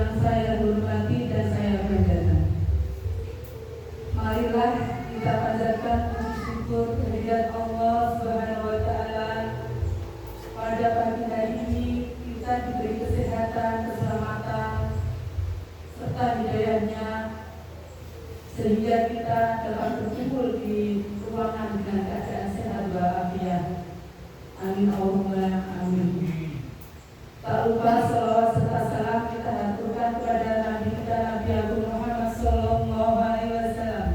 yang saya hormati dan saya banggakan. Marilah kita panjatkan puji syukur kehadirat Allah Subhanahu wa Ta'ala. Pada pagi hari ini kita diberi kesehatan, keselamatan, serta hidayahnya, sehingga kita dapat berkumpul di ruangan dengan keadaan sehat walafiat. Amin Allahumma amin. Tak lupa salawat serta salam kita haturkan kepada Nabi kita Nabi Agung Muhammad Sallallahu Alaihi Wasallam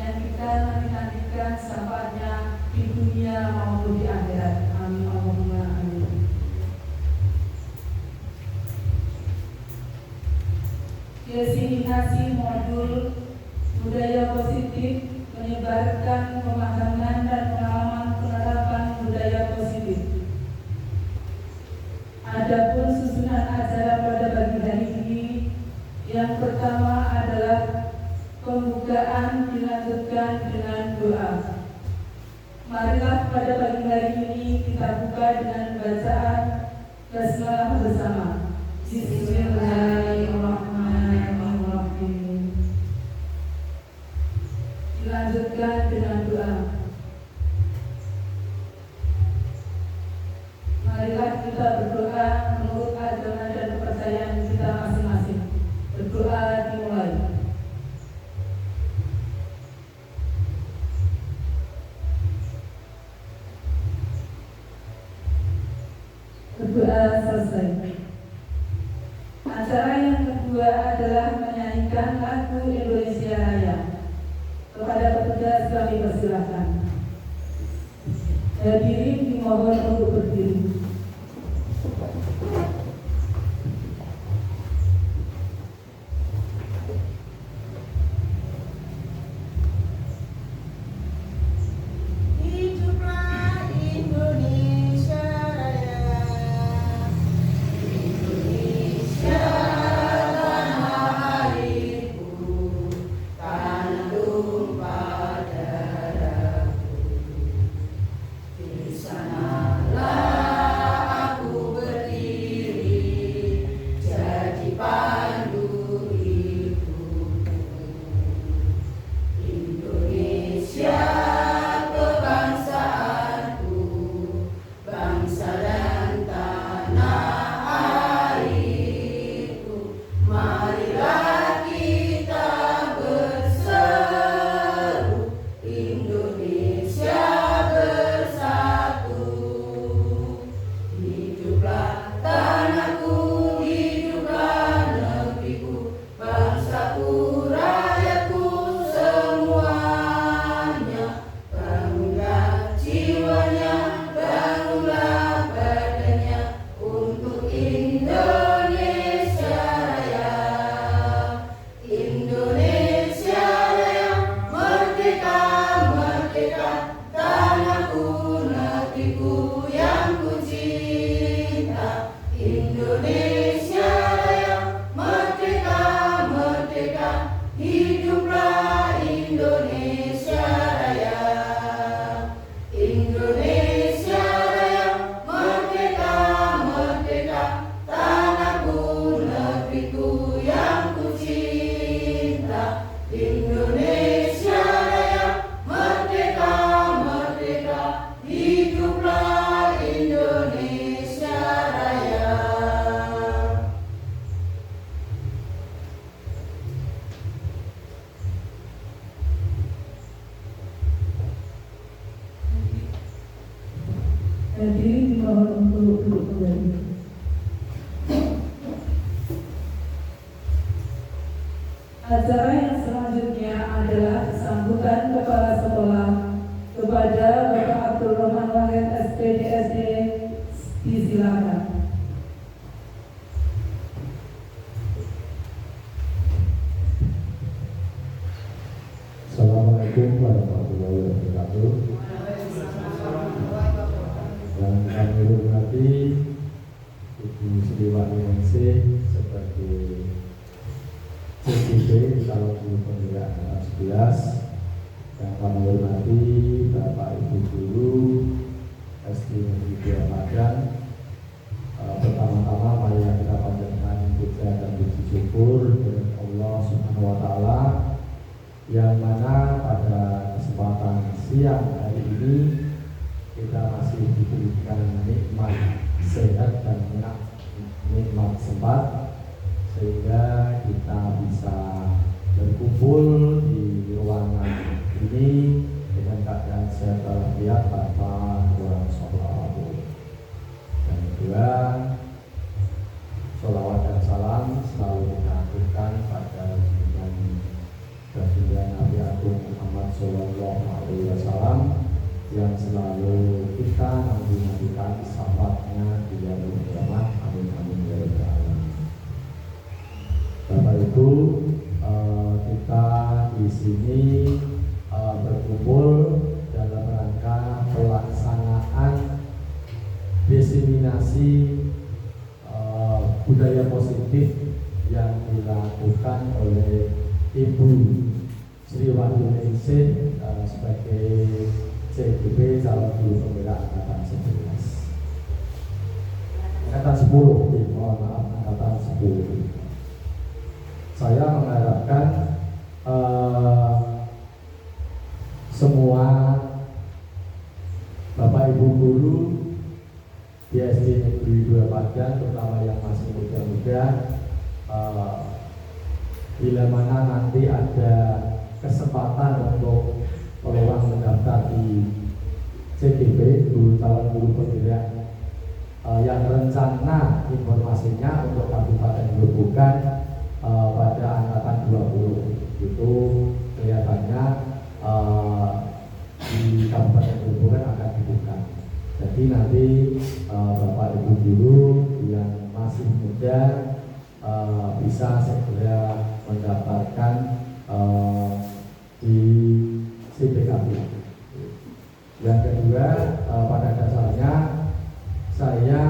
yang kita nantikan syafaatnya di dunia maupun di akhirat. Amin Allahumma amin. Destinasi modul budaya positif menyebarkan pemahaman dan pengalaman penerapan budaya positif. Adapun susunan acara pada pagi hari ini, yang pertama adalah pembukaan dilanjutkan dengan doa. Marilah pada pagi hari ini kita buka dengan bacaan basmalah bersama. Bismillahirrahmanirrahim. Dilanjutkan dengan doa. Marilah kita berdoa menurut agama dan kepercayaan kita masing-masing. Berdoa dimulai. Berdoa selesai. Acara yang kedua adalah menyanyikan lagu Indonesia Raya. Kepada petugas kami persilahkan. Hadirin dimohon untuk berdiri. Hadirin dimohon untuk duduk kembali. Acara yang selanjutnya adalah sambutan kepala sekolah kepada Bapak Abdul Rahman Wahid SPDSD. Disilakan. Assalamualaikum warahmatullahi wabarakatuh. Yang kami hormati Ibu Sri Wahyuningsih sebagai CCP Calon Guru Pembinaan Kelas 11. Yang kami hormati Bapak Ibu Guru SD Negeri 2 Padang. Pertama-tama mari kita panjatkan puja dan siang hari ini kita masih diberikan nikmat sehat dan nikmat sempat sehingga kita bisa berkumpul di ruangan ini dengan keadaan sehat walafiat tanpa kurang sholawat. Dan kedua, sholawat dan salam selalu kita aturkan pada junjungan baginda Nabi Agung Muhammad Sallallahu Alaihi Wasallam yang selalu kita nanti-nantikan syafaatnya di yaumul kiamat. Amin amin ya rabbal alamin. Bapak Ibu, kita di sini berkumpul dalam rangka pelaksanaan diseminasi budaya positif yang dilakukan oleh Ibu Sri Wahyuningsih sebagai CGP calon guru penggerak angkatan 11. Angkatan 10, mohon maaf, angkatan 10. Saya mengharapkan semua Bapak Ibu guru di SD Negeri 2 Padang, terutama yang masih muda-muda, bila mana nanti ada kesempatan untuk peluang mendaftar di CGP, guru calon guru penggerak, yang rencana informasinya untuk Kabupaten Grobogan pada angkatan 20 itu kelihatannya di Kabupaten Grobogan akan dibuka. Jadi nanti Bapak Ibu guru yang masih muda bisa segera mendapatkan di CPKB. Yang kedua, pada dasarnya saya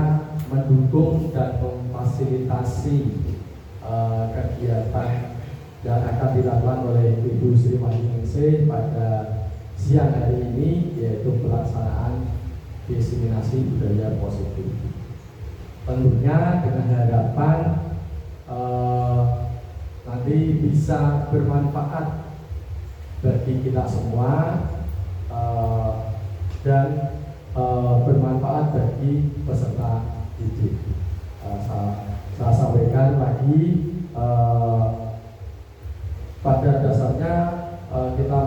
mendukung dan memfasilitasi kegiatan yang akan dilakukan oleh Ibu Sri Wahyuningsih pada siang hari ini, yaitu pelaksanaan diseminasi budaya positif. Tentunya dengan harapan nanti bisa bermanfaat bagi kita semua dan bermanfaat bagi peserta didik. Saya sampaikan lagi, pada dasarnya kita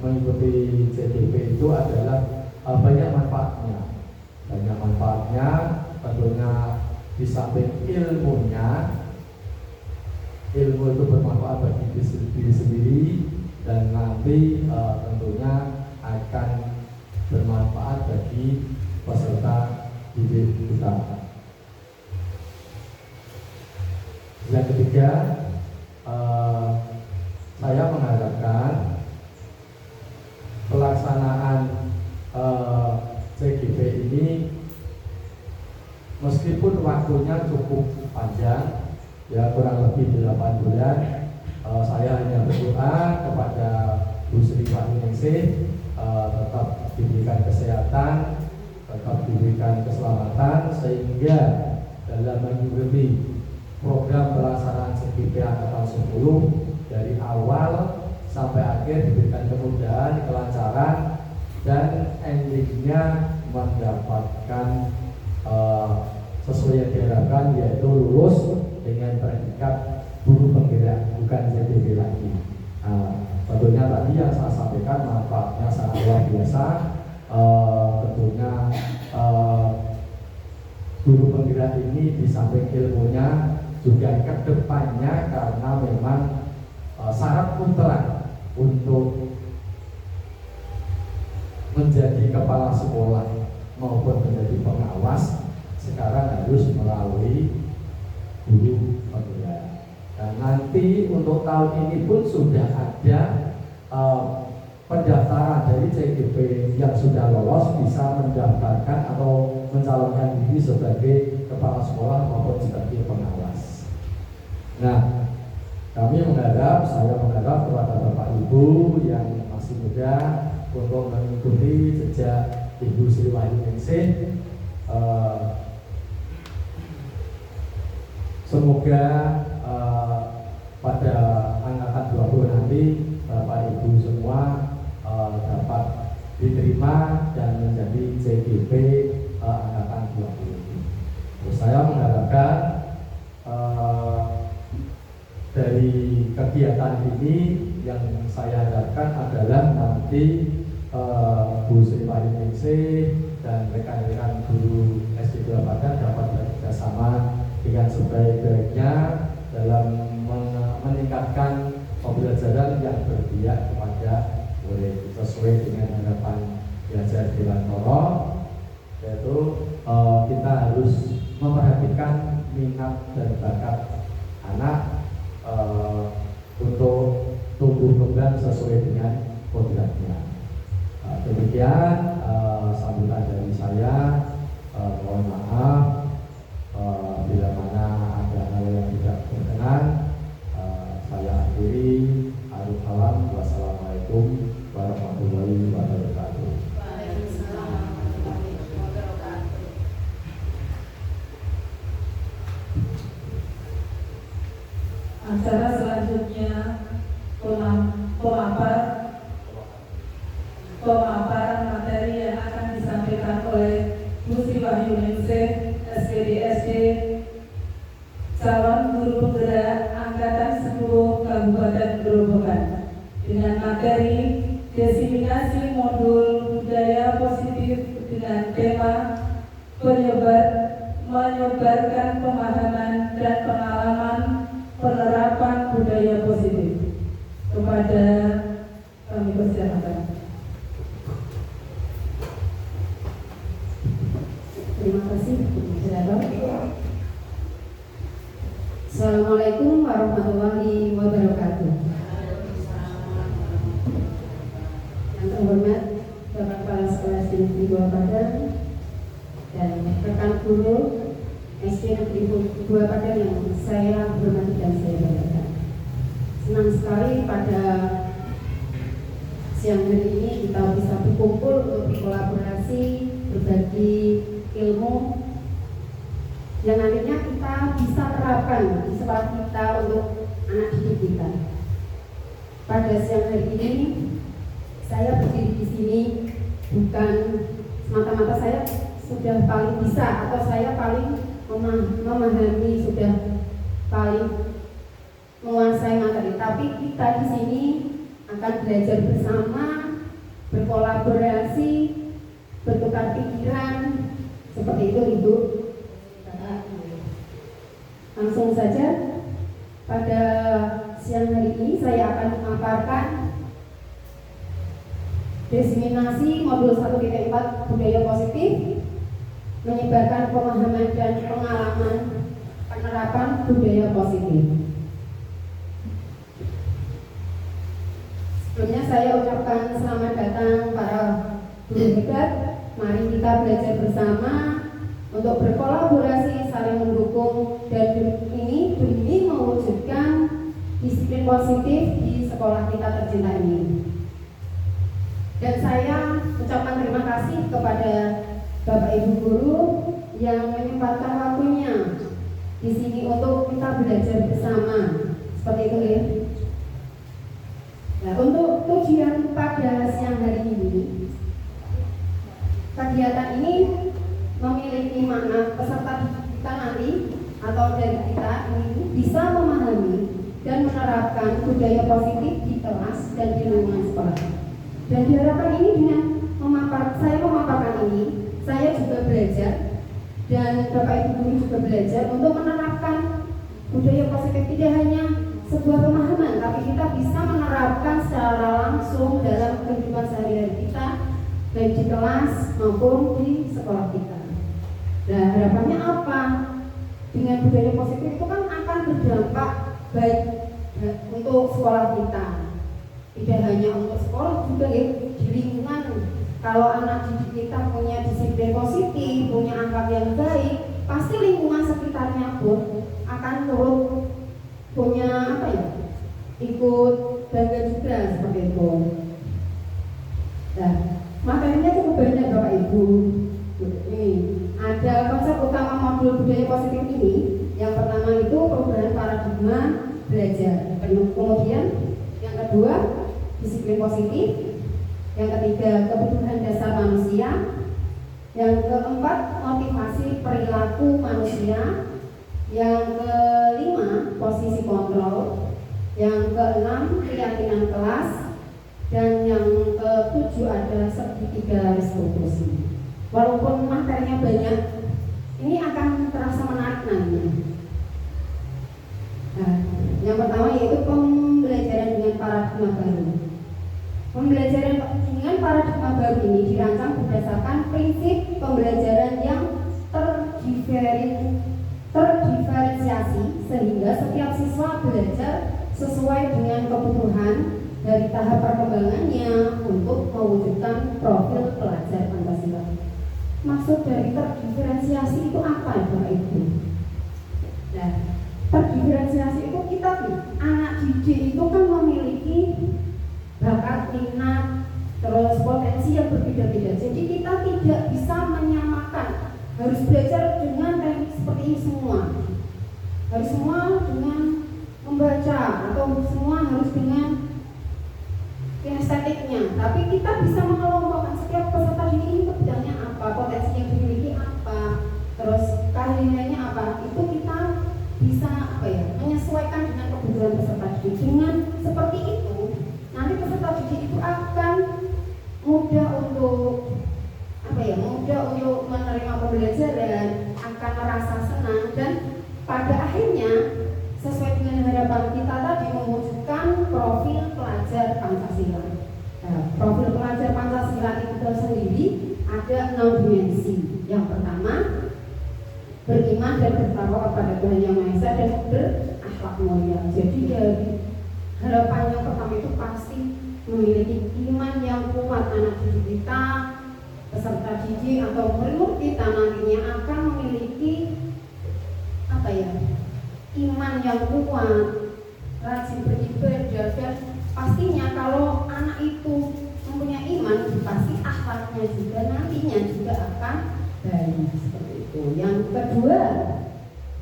mengikuti CGP itu adalah banyak manfaatnya. Banyak manfaatnya tentunya di samping ilmunya, ilmu itu bermanfaat bagi diri sendiri dan nanti tentunya akan bermanfaat bagi peserta didik kita. Yang ketiga, saya mengharapkan pelaksanaan CGP ini meskipun waktunya cukup panjang, ya kurang lebih 8 bulan, saya hanya berdoa kepada Bu Sri Wahyuningsih tetap diberikan kesehatan, tetap diberikan keselamatan, sehingga dalam mengikuti program pelaksanaan CGP angkatan 10 dari awal sampai akhir diberikan kemudahan, kelancaran, dan endingnya mendapatkan sesuai yang diharapkan, yaitu lulus dengan predikat guru penggerak, bukan CGP lagi. Tentunya tadi yang saya sampaikan manfaatnya sangat luar biasa. Tentunya guru penggerak ini di samping ilmunya juga kedepannya, karena memang syarat mutlak untuk menjadi kepala sekolah maupun menjadi pengawas sekarang harus melalui guru penggerak. Dan nanti untuk tahun ini pun sudah ada pendaftaran dari CGP yang sudah lolos bisa mendaftarkan atau mencalonkan diri sebagai kepala sekolah maupun sebagai pengawas. Nah, saya mengharap kepada Bapak Ibu yang masih muda untuk mengikuti jejak Ibu Sri Wahyuningsih. Semoga pada angkatan 20 nanti Bapak Ibu semua dapat diterima dan menjadi CGP angkatan 20. Terus saya mengharapkan dari kegiatan ini yang saya harapkan adalah nanti Bu Sri Wahyuningsih dan rekan-rekan guru SD Dua Padang dapat bekerjasama dengan sebaik-baiknya dalam meningkatkan pembelajaran yang berpihak kepada murid sesuai dengan harapan belajar Dewantara, yaitu kita harus memperhatikan minat dan bakat anak untuk tumbuh kembang sesuai dengan kodratnya. Demikian sambutan dari saya. Mohon maaf bila mana ada hal yang tidak berkenan. Saya akhiri. Wassalamualaikum warahmatullahi wabarakatuh. Waalaikumsalam warahmatullahi wabarakatuh. Acara selanjutnya pemaparan materi yang akan disampaikan oleh Bu Sri Wahyuningsih, SPDSD, calon guru penggerak angkatan 10 Kabupaten Grobogan, dengan materi diseminasi modul budaya positif dengan tema menyebarkan pemahaman dan pengalaman penerapan budaya positif. Kepada kami persilakan. Terima kasih, Saudara. Assalamualaikum warahmatullahi wabarakatuh. Yang terhormat Bapak Kepala Sekolah SD Negeri Dua Padang dan rekan guru SD Negeri Dua Padang yang saya hormati dan saya banggakan. Senang sekali pada siang hari ini kita bisa berkumpul untuk berkolaborasi, berbagi ilmu yang nantinya kita bisa terapkan di sekolah kita untuk anak didik kita. Pada siang hari ini saya berdiri di sini bukan semata-mata saya sudah paling bisa atau saya paling memahami, sudah paling menguasai materi, tapi kita di sini akan belajar bersama, berkolaborasi, bertukar pikiran, seperti itu Ibu. Langsung saja pada siang hari ini saya akan memaparkan diseminasi modul 1.4 budaya positif, menyebarkan pemahaman dan pengalaman penerapan budaya positif. Sebelumnya saya ucapkan selamat datang para guru hebat. Mari kita belajar bersama untuk berkolaborasi, saling mendukung, dan ini demi mewujudkan disiplin positif di sekolah kita tercinta ini. Dan saya ucapkan terima kasih kepada Bapak Ibu guru yang menyempatkan waktunya di sini untuk kita belajar bersama. Seperti itu ya. Nah, untuk tujuan pada siang hari ini, kegiatan ini memiliki makna peserta kita nanti atau dari kita ini bisa memahami dan menerapkan budaya positif di kelas dan di lingkungan sekolah. Dan diharapkan ini dengan saya memaparkan ini, saya juga belajar dan Bapak Ibu guru juga belajar untuk menerapkan budaya positif, tidak hanya sebuah pemahaman, tapi kita bisa menerapkan secara langsung dalam kehidupan sehari-hari kita, baik di kelas maupun di sekolah kita. Nah, harapannya apa? Dengan budaya positif itu kan akan berdampak baik untuk sekolah kita. Tidak hanya untuk sekolah, juga ya di lingkungan. Kalau anak didik kita punya disiplin positif, punya akhlak yang baik, pasti lingkungan sekitarnya pun akan turut punya ikut bangga juga seperti itu. Nah, materinya cukup banyak Bapak Ibu. Ini ada konsep utama modul budaya positif ini. Yang pertama itu perubahan paradigma belajar. Kemudian yang kedua disiplin positif. Yang ketiga, kebutuhan dasar manusia. Yang keempat, motivasi perilaku manusia. Yang kelima, posisi kontrol. Yang keenam, keyakinan kelas. Dan yang ketujuh ada segitiga restitusi. Walaupun materinya banyak, ini akan terasa menarik nantinya. Nah, yang pertama yaitu pembelajaran dengan paradigma baru. Pembelajaran dengan paradigma baru ini dirancang berdasarkan prinsip pembelajaran yang terdiferensiasi sehingga setiap siswa belajar sesuai dengan kebutuhan dari tahap perkembangannya untuk mewujudkan profil pelajar Pancasila. Maksud dari terdiferensiasi itu apa, Bapak Ibu? Nah, terdiferensiasi itu kita nih, anak didik itu kan memiliki bakat, minat, terus potensi yang berbeda-beda. Jadi kita tidak bisa menyamakan, harus belajar dengan teknik seperti ini semua. Harus semua dengan membaca atau semua harus dengan kinestetiknya. Tapi kita bisa mengelompokkan setiap peserta didik ini kebutuhannya apa, potensi yang dimiliki apa, terus keahliannya apa. Itu kita bisa menyesuaikan dengan kebutuhan peserta didik. Dengan seperti itu, nanti peserta didik itu akan mudah untuk mudah untuk menerima pembelajaran, akan merasa senang, dan pada akhirnya sesuai dengan harapan kita tadi mewujudkan profil pelajar Pancasila. Nah, profil pelajar Pancasila itu sendiri ada 6 dimensi. Yang pertama, beriman dan bertakwa kepada Tuhan Yang Maha Esa dan berakhlak mulia. Jadi dari harapan yang pertama itu pasti memiliki iman yang kuat. Anak didik kita, peserta didik atau murid kita nantinya akan memiliki iman yang kuat, rajin beribadah, dan pastinya kalau anak itu mempunyai iman, pasti akhlaknya juga nantinya juga akan baik seperti itu. Yang kedua,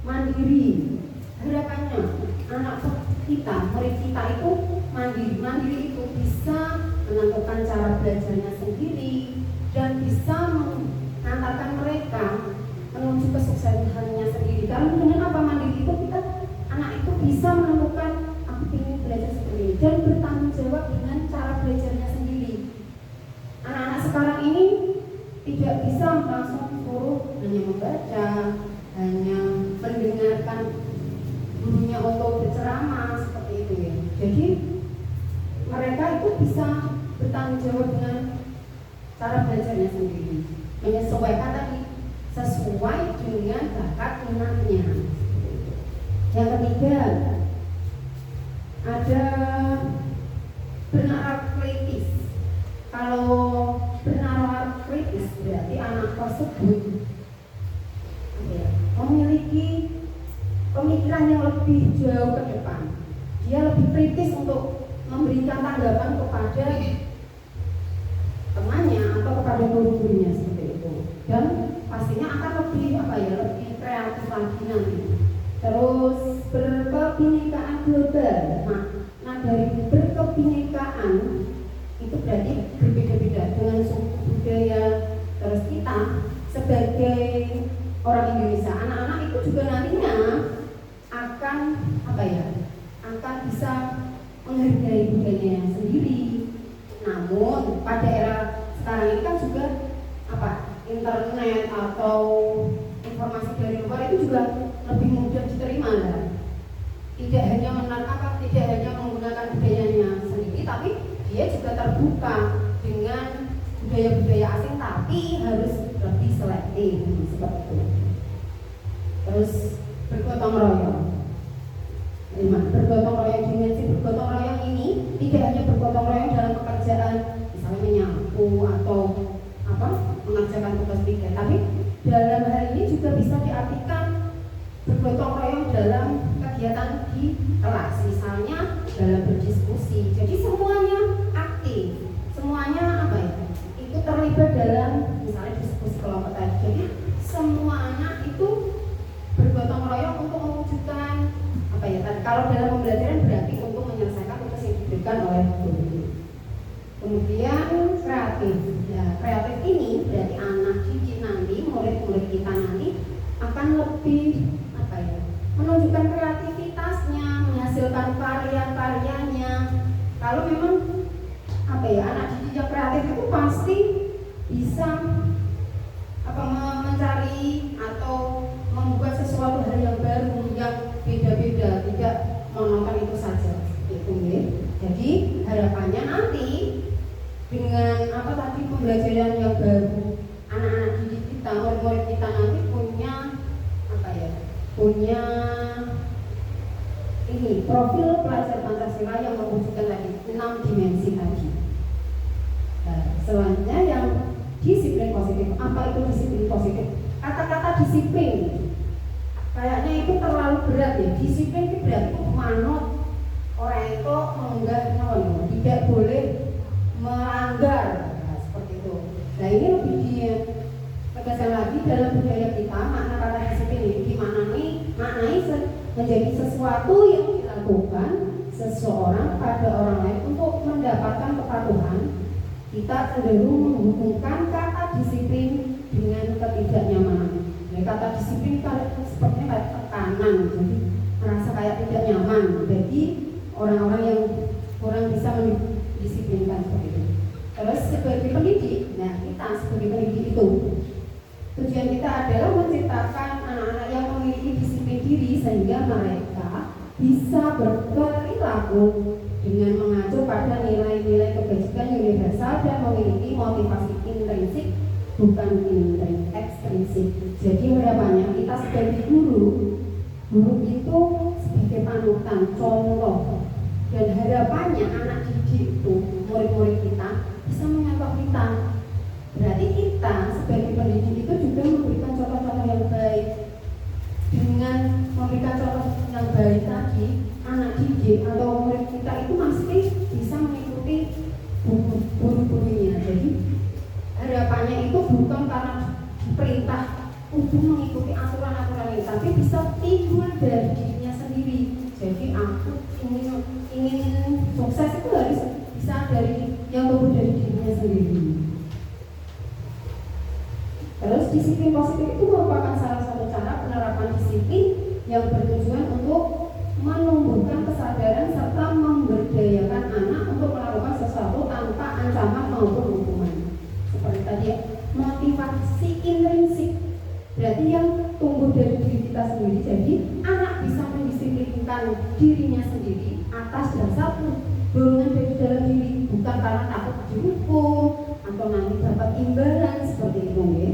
mandiri. Harapannya anak kita, murid kita itu mandiri. Mandiri itu bisa menentukan cara belajarnya sendiri dan bisa mengantarkan mereka menuju kesuksesannya sendiri. Karena dengan apa mandiri itu anak itu bisa menentukan aku ingin belajar seperti ini dan bertanggung jawab dengan cara belajarnya sendiri. Anak-anak sekarang ini tidak bisa langsung suruh hanya membaca, hanya mendengarkan gurunya untuk berceramah seperti itu ya. Jadi mereka itu bisa bertanggung jawab dengan cara belajarnya sendiri, menyesuaikan tadi sesuai dengan bakat minatnya. Yang ketiga, ada bernalar kritis. Kalau bernalar kritis berarti anak tersebut memiliki pemikiran yang lebih jauh ke depan. Dia lebih kritis untuk memberikan tanggapan kepada temannya atau kepada guru-gurunya seperti itu. Dan pastinya akan lebih lebih kreatif lagi nanti. Terus berkebinekaan global. Nah dari berkebinekaan itu berarti berbeda-beda dengan suku budaya. Terus kita sebagai orang Indonesia, anak-anak itu juga nantinya akan akan bisa menghargai budayanya sendiri. Namun pada era sekarang ini kan juga internet atau informasi dari luar itu juga lebih mudah diterima lah. Tidak hanya tidak hanya menggunakan budayanya sendiri, tapi dia juga terbuka dengan budaya-budaya asing, tapi harus lebih selektif seperti itu. Terus bergotong royong. Bergotong royong, dimensi bergotong royong ini tidak hanya bergotong royong dalam pekerjaan, misalnya menyapu atau mengerjakan tugas tiga, tapi dalam hal ini juga bisa diartikan bergotong royong dalam kegiatan di kelas, misalnya dalam berdiskusi. Jadi semuanya aktif, semuanya itu terlibat dalam misalnya diskusi kelompok tadi. Jadi semua anak itu bergotong royong untuk mewujudkan kalau dalam pembelajaran berarti untuk menyelesaikan tugas yang diberikan oleh guru. Kemudian kreatif. Ya, kreatif ini berarti anak didik nanti, murid-murid kita nanti akan lebih menunjukkan kreativitasnya, menghasilkan karya-karyanya. Kalau memang anak didik yang kreatif itu pasti bisa mencari atau membuat sesuatu hal yang baru yang beda-beda, tidak monoton itu saja. Itu ya. Jadi harapannya nanti dengan pembelajaran yang baru, anak-anak didik kita, murid-murid kita nanti punya profil pelajar Pancasila yang mewujudkan tadi 6 dimensi tadi. Nah, selanjutnya yang disiplin positif. Apa itu disiplin positif? Kata-kata disiplin kayaknya itu terlalu berat ya. Disiplin itu berarti manut orang itu tidak boleh melanggar, seperti itu. Nah, ini lebih ditegaskan lagi dalam budaya kita. Makna kata disiplin ini dimaknai menjadi sesuatu yang dilakukan seseorang pada orang lain untuk mendapatkan kepatuhan. Kita cenderung menghubungkan kata disiplin dengan ketidaknyamanan. Nah, kata disiplin sepertinya kayak tekanan, jadi merasa kayak tidak nyaman bagi orang-orang yang kurang bisa mendisiplinkan seperti itu. Terus sebagai pendidik, nah kita sebagai pendidik itu tujuan kita adalah menciptakan anak-anak yang memiliki disiplin diri sehingga mereka bisa berperilaku dengan mengacu pada nilai-nilai kebajikan universal dan memiliki motivasi intrinsik bukan ekstrinsik. Jadi harapannya kita sebagai guru itu sebagai panutan, contoh, dan harapannya anak didik itu, murid-murid kita bisa menyapa kita. Berarti kita sebagai pendidik itu juga memberikan contoh-contoh yang baik. Dengan memberikan contoh yang baik tadi, anak didik atau murid kita itu pasti bisa mengikuti guru-gurunya. Jadi harapannya itu bukan karena perintah untuk mengikuti aturan-aturan ini, tapi bisa timbul dari dirinya sendiri. Jadi aku ingin sukses itu harus bisa dari yang tumbuh dari dirinya sendiri. Terus disiplin positif itu merupakan salah satu cara penerapan disiplin yang bertujuan untuk menumbuhkan kesadaran serta memberdayakan anak untuk melakukan sesuatu tanpa ancaman maupun hukuman. Seperti tadi ya, motivasi intrinsik berarti yang tumbuh dari diri kita sendiri. Jadi anak bisa mendisiplinkan dirinya sendiri atas dasar dorongan dari dalam diri, bukan karena takut dihukum atau nanti dapat imbalan seperti itu ya.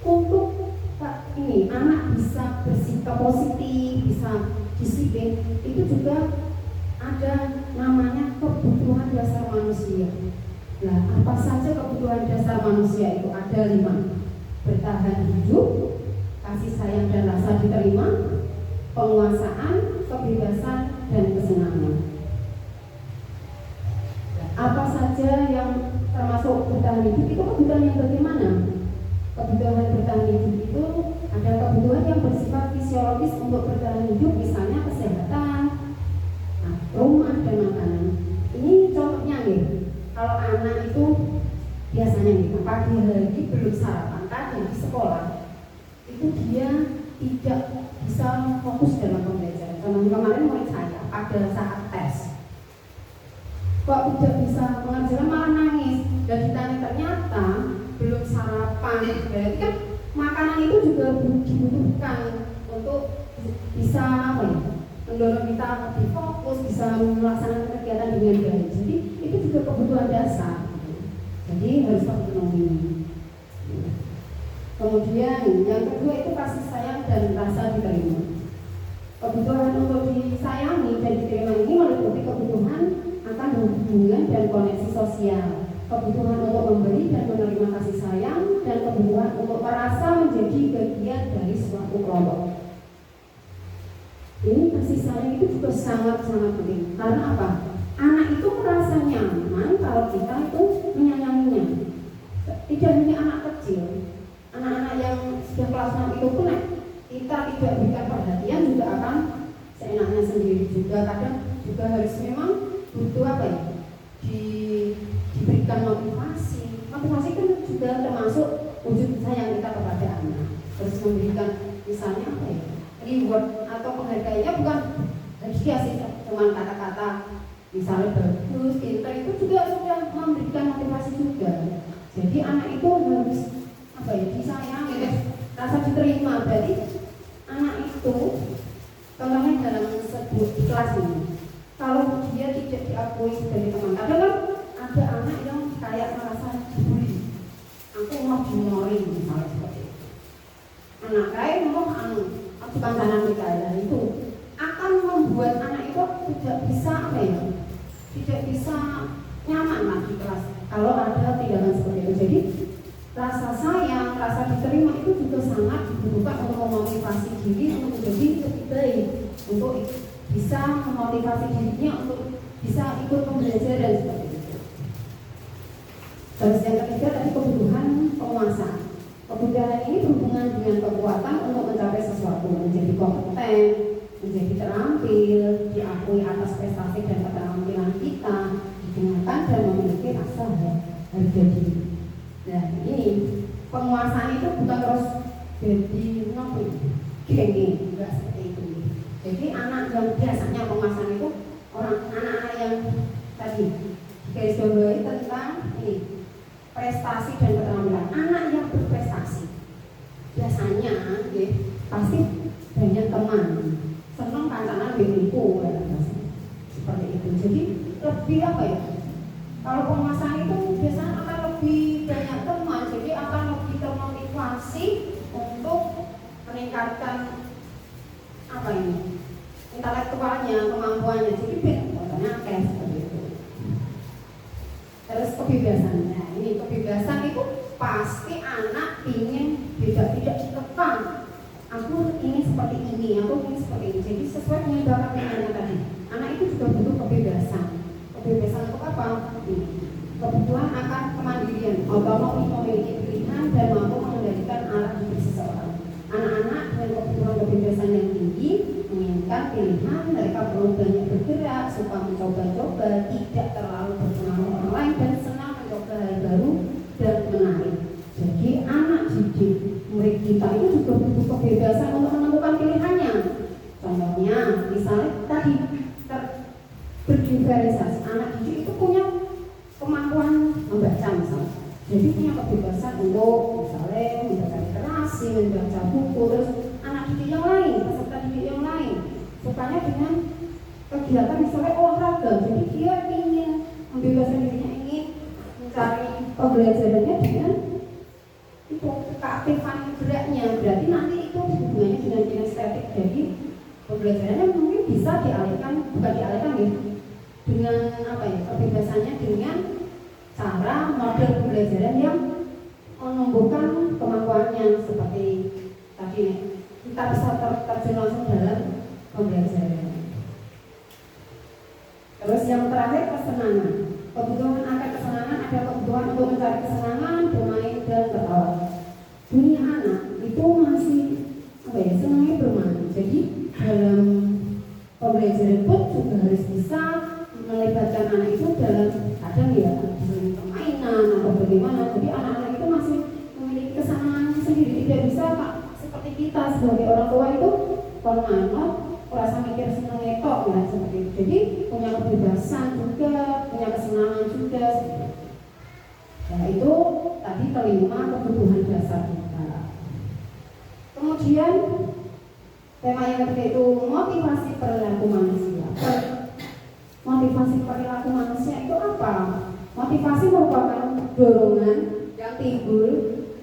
Untuk ini anak bisa bersikap positif, bisa disiplin, itu juga ada namanya kebutuhan dasar manusia. Nah, apa saja kebutuhan dasar manusia itu? Ada 5: bertahan hidup, kasih sayang dan rasa diterima, penguasaan, kebebasan, dan kesenangan. Apa saja yang termasuk bertahan hidup itu kebutuhan yang bagaimana? Kebutuhan bertahan hidup itu ada kebutuhan yang bersifat fisiologis untuk bertahan hidup, misalnya kesehatan, rumah, dan makanan. Ini contohnya nih, kalau anak itu biasanya nih pagi hari belum sarapan, kadang di sekolah itu dia tidak bisa fokus dalam pembelajaran. Kemarin murid saya pada saat tes kok tidak bisa mengerjakan, malah nangis, dan ditanya ternyata belum sarapan. Berarti kan makanan itu juga dibutuhkan untuk bisa mendorong kita lebih fokus, bisa melaksanakan kegiatan dengan baik. Jadi itu juga kebutuhan dasar. Jadi harus terpenuhi. Kemudian yang kedua itu kasih sayang dan rasa diterima. Kebutuhan untuk disayangi dan diterima ini meliputi kebutuhan akan hubungan dan koneksi sosial, kebutuhan untuk memberi dan menerima kasih sayang, dan kebutuhan untuk merasa menjadi bagian dari suatu kelompok. Ini kasih sayang itu juga sangat-sangat penting. Karena apa? Anak itu merasa nyaman kalau kita itu menyayanginya. Tidak hanya anak kecil, anak-anak yang sudah kelas 6 itu pun kita tidak berikan perhatian juga akan seenaknya sendiri juga. Kadang juga harus memang butuh memberikan motivasi. Motivasi kan juga termasuk wujud sayang kita kepada anak. Terus memberikan misalnya apa ya, reward atau penghargaannya bukan hadiah sih, cuma kata-kata misalnya bagus, pintar, itu juga sudah memberikan motivasi juga. Jadi anak itu harus apa ya, disayangi, rasa diterima. Berarti anak itu contohnya dalam sebuah kelas ini, kalau dia tidak diakui sebagai teman, kadang kan ada anak yang kayak merasa dibully, aku mau dinori misalnya seperti itu. Anak kayak mau aku kancanan kita ya, itu akan membuat anak itu tidak bisa apa ya, tidak bisa nyaman lah di kelas kalau ada tindakan seperti itu. Jadi rasa sayang, rasa diterima itu juga sangat dibutuhkan untuk memotivasi diri untuk menjadi lebih baik, untuk bisa memotivasi dirinya untuk bisa ikut pembelajaran seperti itu. Terus yang ketiga tadi kebutuhan penguasa. Kebutuhan ini berhubungan dengan kekuatan untuk mencapai sesuatu, menjadi kompeten, menjadi terampil, diakui atas prestasi dan keterampilan kita, didengarkan dan memiliki rasa harga diri. Nah ini penguasaan itu bukan terus jadi gini, enggak seperti itu. Jadi anak yang biasanya penguasaan itu anak-anak yang tadi garis bawahi tentang ini prestasi dan keterampilan. Anak yang berprestasi biasanya ya, pasti banyak teman, senang kancanan biniku seperti itu. Jadi lebih apa ya, kalau penguasaan itu biasanya akan lebih banyak teman, jadi akan lebih termotivasi untuk meningkatkan apa ini intelektualnya, kemampuannya. Jadi contohnya kayak seperti itu. Terus kebebasan. Nah ini kebebasan itu pasti anak ingin tidak dikekang. Aku ini seperti ini, aku ini seperti ini. Jadi sesuai dengan bakat minatnya tadi. Anak itu juga butuh kebebasan. Kebebasan untuk apa? Ini. Kebutuhan akan kemandirian, otonomi, memiliki pilihan dan mampu mengendalikan arah hidup seseorang. Anak-anak dengan kebutuhan kebebasan yang tinggi menginginkan pilihan, mereka perlu banyak bergerak, suka mencoba-coba, tidak terlalu berpengaruh orang lain dan senang mencoba hal baru dan menarik. Jadi anak didik murid kita itu juga butuh kebebasan untuk menentukan pilihannya. Contohnya, misalnya tadi berdiferensiasi, anak didik itu punya kemampuan membaca misalnya. Jadi punya kebebasan untuk misalnya membaca literasi, membaca buku. Terus anak didik yang lain, peserta didik yang lain, sukanya dengan kegiatan misalnya olahraga. Jadi dia ingin membebaskan dirinya, ingin mencari pembelajarannya dengan itu keaktifan geraknya. Berarti nanti itu hubungannya dengan kinestetik. Jadi pembelajarannya mungkin bisa dialihkan, bukan dialihkan ya, dengan apa ya, kebebasannya dengan cara model pembelajaran yang menumbuhkan kemampuannya seperti tadi kita bisa terjun langsung dalam pembelajaran. Terus yang terakhir kesenangan. Kebutuhan akan kesenangan, ada kebutuhan untuk mencari kesenangan, bermain dan tertawa. Dunia anak itu masih apa ya, senangnya bermain. Jadi dalam pembelajaran pun juga harus bisa melibatkan anak itu dalam kadang ya permainan atau bagaimana. Jadi anak-anak itu masih memiliki kesenangan sendiri, tidak bisa Pak seperti kita sebagai orang tua itu pernah merasa mikir senang ngetok ya seperti itu. Jadi punya kebebasan juga, punya kesenangan juga. Nah itu tadi kelima kebutuhan dasar kita. Kemudian tema yang ketiga itu motivasi perilaku manusia. Motivasi perilaku manusia itu apa? Motivasi merupakan dorongan yang timbul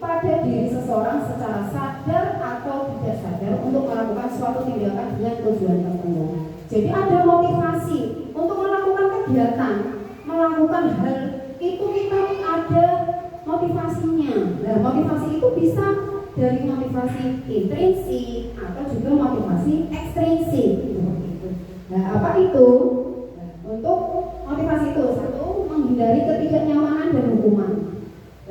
pada diri seseorang secara sadar atau tidak sadar untuk melakukan suatu tindakan dengan tujuan tertentu. Jadi ada motivasi untuk melakukan kegiatan, melakukan hal itu kita ada motivasinya. Nah, motivasi itu bisa dari motivasi intrinsik atau juga motivasi ekstrinsik. Nah, apa itu? Untuk motivasi itu satu, menghindari ketidaknyamanan dan hukuman.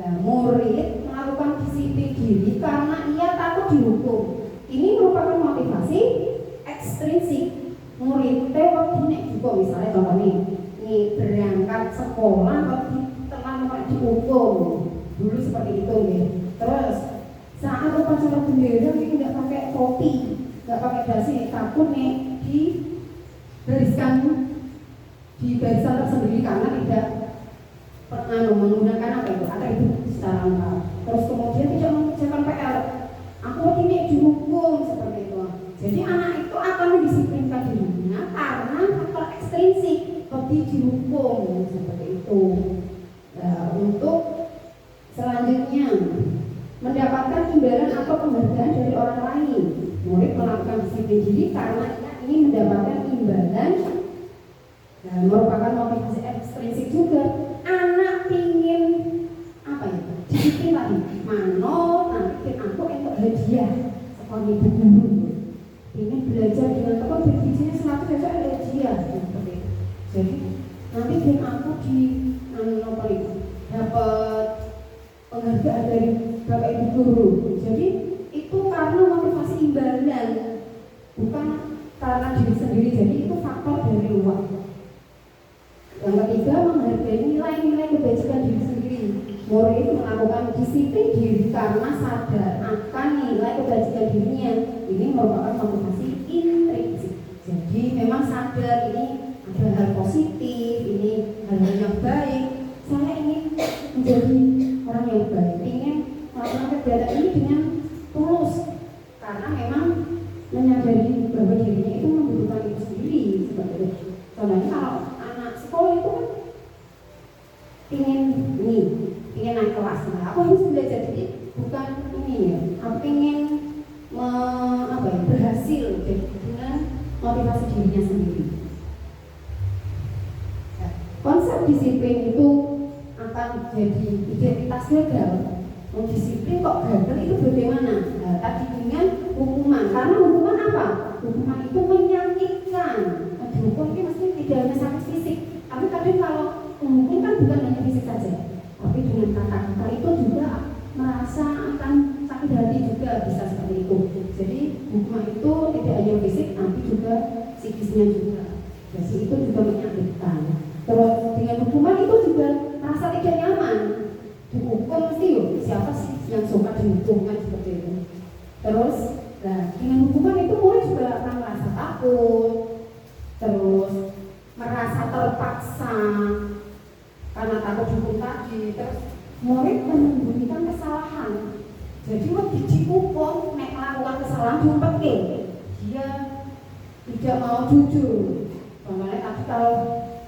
Nah, murid melakukan disiplin diri karena ia takut dihukum. Ini merupakan motivasi ekstrinsik. Murid tewak dinek juga misalnya contohnya ini berangkat sekolah tapi teman dihukum dulu seperti itu ya. Terus saat upacara bendera ini nggak pakai topi, nggak pakai dasi, takut nih diberiskan di barisan tersendiri karena tidak pernah menggunakan apa itu secara lengkap. Terus kemudian tidak mengerjakan PR, aku ini dihukum seperti itu. Jadi anak itu akan mendisiplinkan dirinya karena faktor ekstrinsik seperti dihukum seperti itu. Nah, untuk selanjutnya mendapatkan imbalan atau penghargaan dari orang lain. Murid melakukan disiplin diri karena ingin mendapatkan imbalan dan merupakan motivasi ekstrinsik juga. Anak ingin apa ya? Disiplin tadi. Mano nanti aku untuk hadiah sekolah ibu guru. Ingin belajar dengan teman bergizinya 100 besok ada hadiah seperti itu. Jadi nanti dan aku di apa itu dapat penghargaan dari bapak ibu guru. Jadi itu karena motivasi imbalan, bukan karena diri sendiri. Jadi itu faktor dari luar. Yang ketiga, menghargai nilai-nilai kebajikan diri sendiri. Murid itu melakukan disiplin diri karena sadar akan nilai kebajikan dirinya. Ini merupakan motivasi intrinsik. Jadi memang sadar ini ada hal positif, ini hal yang baik. Saya ingin menjadi orang yang baik, ingin melakukan kegiatan ini dengan tulus karena memang menyadari bahwa dirinya itu membutuhkan itu sendiri seperti itu. Contohnya kalau anak sekolah itu kan ingin naik kelas, nah aku harus belajar, jadi bukan ini ya, aku ingin berhasil dengan motivasi dirinya sendiri. Nah, konsep disiplin itu akan jadi identitas gagal. Disiplin kok gagal itu bagaimana? Nah, tadi dengan hukuman, karena hukuman apa? Hukuman itu menyakitkan. Hukum ini mesti tidak hanya sakit fisik, tapi kadang kalau menghukum kan bukan hanya fisik saja, tapi dengan kata-kata itu juga merasa akan sakit hati juga bisa seperti itu. Jadi hukuman itu tidak hanya fisik, tapi juga psikisnya juga. Jadi itu juga menyakitkan. Terus dengan hukuman itu juga merasa tidak nyaman. Dihukum mesti siapa sih yang suka dihukum kan seperti itu. Terus dengan hukuman itu murid juga akan merasa takut, terus merasa terpaksa karena takut dihukum tadi. Terus murid menyembunyikan kesalahan. Jadi waktu dihukum nek melakukan kesalahan diumpetke, dia tidak mau jujur. Contohnya tadi kalau